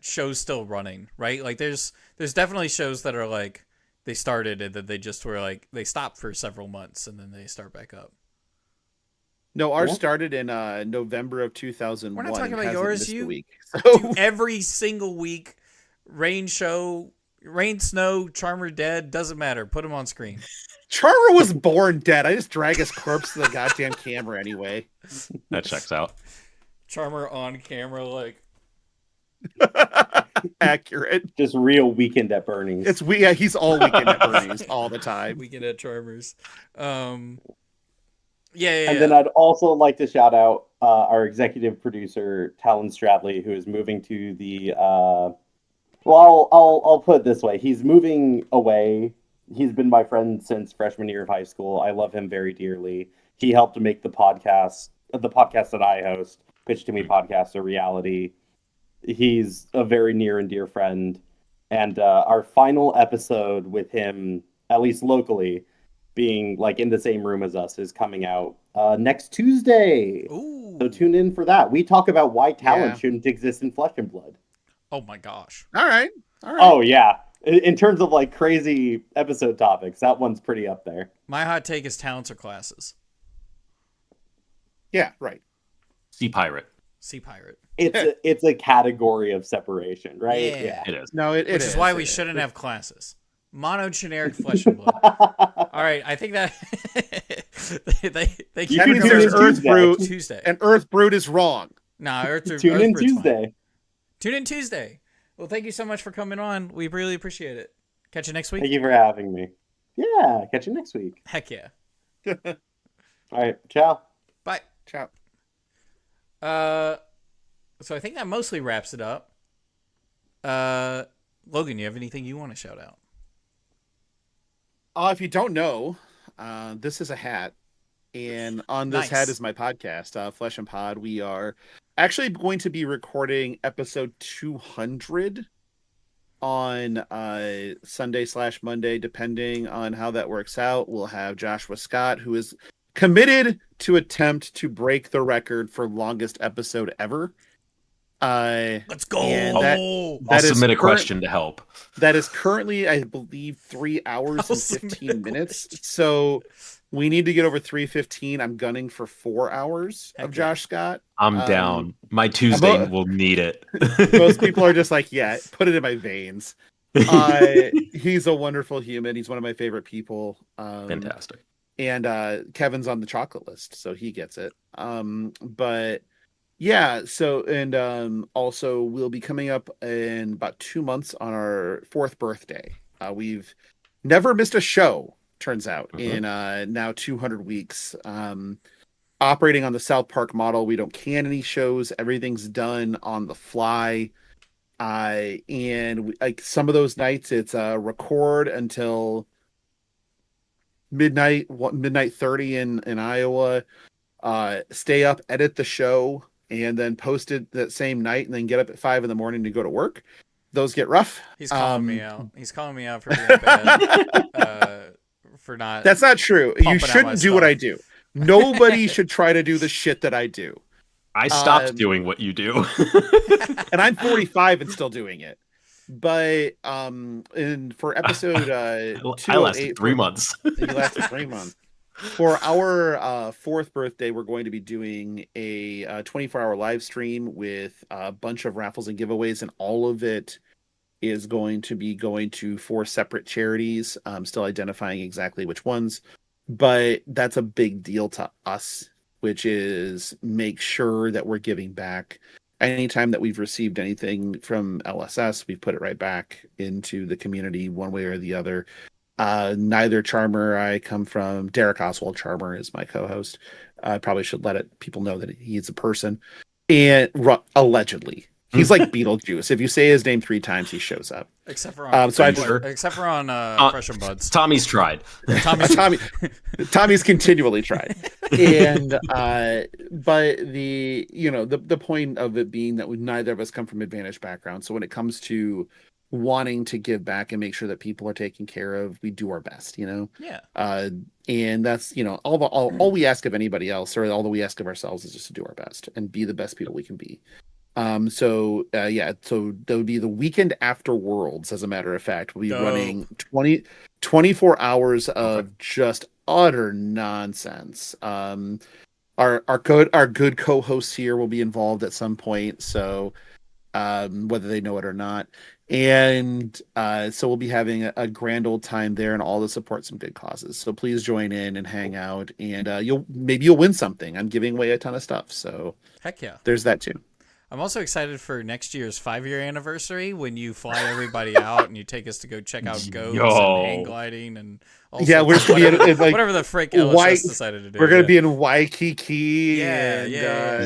shows still running, right? Like there's definitely shows that are like they started and then they just were like they stopped for several months and then they start back up. No, ours started in November of 2001. We're not talking about yours. You week, do every single week. Rain, snow, Charmer dead, doesn't matter. Put him on screen. Charmer was born dead. I just drag his corpse to the goddamn camera anyway. That checks out. Charmer on camera, like accurate. Just real Weekend at Bernie's. He's all Weekend at Bernie's all the time. Weekend at Charmer's. And then I'd also like to shout out our executive producer, Talon Stradley, who is moving to the I'll put it this way. He's moving away. He's been my friend since freshman year of high school. I love him very dearly. He helped make the podcast that I host, Pitch to Me Podcast, a reality. He's a very near and dear friend. And our final episode with him, at least locally, being like in the same room as us, is coming out next Tuesday. Ooh. So tune in for that. We talk about why talent shouldn't exist in Flesh and Blood. Oh my gosh. All right. Oh yeah. In terms of like crazy episode topics, that one's pretty up there. My hot take is talents or classes. Yeah, right. Sea Pirate. It's a category of separation, right? Yeah. It is. No, Which is why we shouldn't have classes. Mono-generic Flesh and Blood. All right, I think that they that means there's Earth Brute Tuesday, and Earth Brute is wrong. Nah, Tune in Tuesday. Tune in Tuesday. Well, thank you so much for coming on. We really appreciate it. Catch you next week. Thank you for having me. Yeah, catch you next week. Heck yeah. All right, ciao. Bye. Ciao. So I think that mostly wraps it up. Logan, you have anything you want to shout out? If you don't know, this is a hat, and on this hat is my podcast, Flesh and Pod. We are actually going to be recording episode 200 on Sunday/Monday, depending on how that works out. We'll have Joshua Scott, who is committed to attempt to break the record for longest episode ever. Let's go. I'll submit a question to help. That is currently, I believe, 3 hours and 15 minutes. So we need to get over 3:15. I'm gunning for 4 hours of Josh Scott. I'm down. My Tuesday will need it. Most people are just like, yeah, put it in my veins. He's a wonderful human. He's one of my favorite people. Fantastic. And Kevin's on the chocolate list, so he gets it. But yeah, so and also we'll be coming up in about 2 months on our 4th birthday. We've never missed a show, turns out, in now 200 weeks. Operating on the South Park model, we don't can any shows. Everything's done on the fly. And like some of those nights, it's record until midnight 30 in Iowa. Stay up, edit the show, and then post it that same night, and then get up at 5 a.m. to go to work. Those get rough. He's calling me out. He's calling me out for being bad. For not. That's not true. You shouldn't do what I do. Nobody should try to do the shit that I do. I stopped doing what you do. And I'm 45 and still doing it. But and for episode I 208, lasted 3 months. You lasted 3 months. For our fourth birthday, we're going to be doing a 24-hour live stream with a bunch of raffles and giveaways, and all of it is going to be going to 4 separate charities. I'm still identifying exactly which ones, but that's a big deal to us, which is make sure that we're giving back. Anytime that we've received anything from LSS, we put it right back into the community one way or the other. Neither Charmer I come from. Derek Oswald Charmer is my co-host. I probably should let people know that he's a person. And allegedly, he's like Beetlejuice. If you say his name 3 times, he shows up. Except for on, except for on Fresh and Buds. Tommy's tried. Tommy's continually tried. And but the point of it being that neither of us come from advantaged backgrounds. So when it comes to wanting to give back and make sure that people are taken care of, we do our best, Yeah. And that's all we ask of anybody else, or all that we ask of ourselves, is just to do our best and be the best people we can be. So that would be the weekend after Worlds. As a matter of fact, we'll be running 24 hours of just utter nonsense. Our good co-hosts here will be involved at some point, so whether they know it or not. And so we'll be having a grand old time there, and all to support some good causes. So please join in and hang out, and you'll win something. I'm giving away a ton of stuff, so heck yeah, there's that too. I'm also excited for next year's 5-year anniversary when you fly everybody out and you take us to go check out goats and hang gliding and we're whatever the frick LSS decided to do. We're gonna be in Waikiki.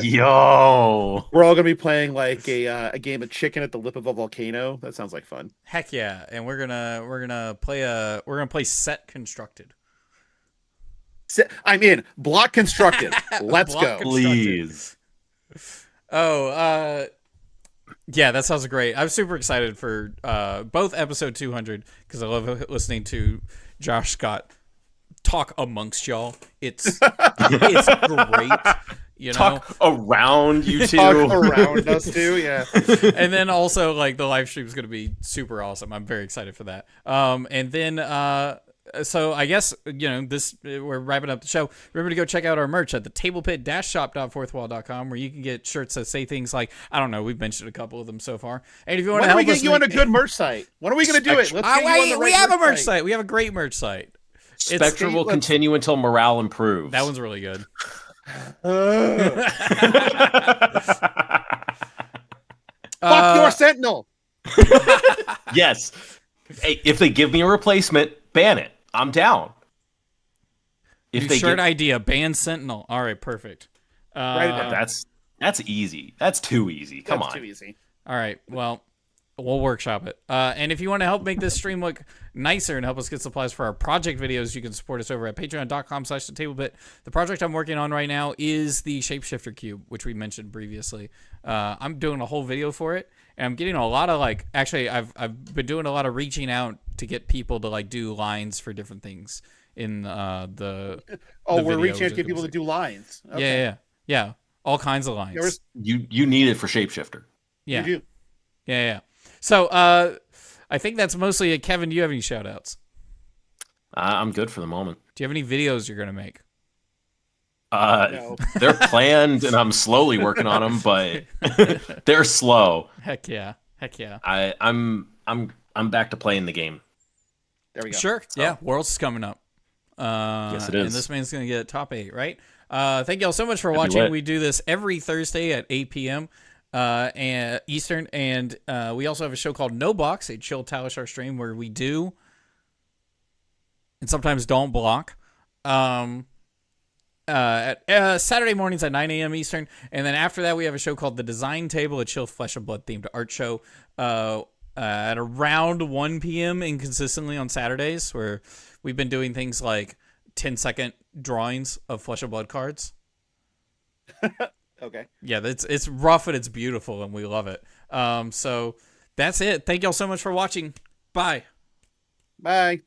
Yo, we're all gonna be playing like a game of chicken at the lip of a volcano. That sounds like fun. Heck yeah! And we're gonna play Set Constructed. I'm in. Block Constructed. Let's go, please. Oh, yeah, that sounds great. I'm super excited for both episode 200 because I love listening to Josh Scott talk amongst y'all. It's great. Talk around you two. Talk around us too, yeah. And then also, like, the live stream is going to be super awesome. I'm very excited for that. And then so I guess, we're wrapping up the show. Remember to go check out our merch at the tablepit-shop.fourthwall.com, where you can get shirts that say things like, I don't know, we've mentioned a couple of them so far. And if you want to help us, get you on a good merch site? When are we going to do it? Let's get you on the right we have a merch site. We have a great merch site. Spectre will continue until morale improves. That one's really good. Fuck your Sentinel. Yes. Hey, if they give me a replacement, ban it. I'm down. New shirt idea, ban Sentinel. All right, perfect. Write it down. That's easy. That's too easy. Come on. Too easy. All right. Well, we'll workshop it. And if you want to help make this stream look nicer and help us get supplies for our project videos, you can support us over at patreon.com/thetablepit. The project I'm working on right now is the Shapeshifter Cube, which we mentioned previously. I'm doing a whole video for it, and I'm getting a lot of I've been doing a lot of reaching out to get people to do lines for different things in the we're reaching out to get people to do lines. Okay. Yeah, all kinds of lines. You need it for Shapeshifter. Yeah. You do. Yeah. So I think that's mostly it. Kevin, do you have any shout outs? I'm good for the moment. Do you have any videos you're going to make? No. They're planned and I'm slowly working on them, but they're slow. Heck yeah. I'm back to playing the game. There we go. Sure. So. Yeah. Worlds is coming up. Yes, it is. And this man's going to get top 8, right? Thank y'all so much for watching. We do this every Thursday at 8 p.m. And Eastern, and we also have a show called No Box, a chill Talishar stream where we do and sometimes don't block. At Saturday mornings at 9 a.m. Eastern, and then after that we have a show called The Design Table, a chill Flesh and Blood themed art show at around 1 p.m. inconsistently on Saturdays, where we've been doing things like 10-second drawings of Flesh and Blood cards. Okay. Yeah, it's rough and it's beautiful, and we love it. So that's it. Thank y'all so much for watching. Bye. Bye.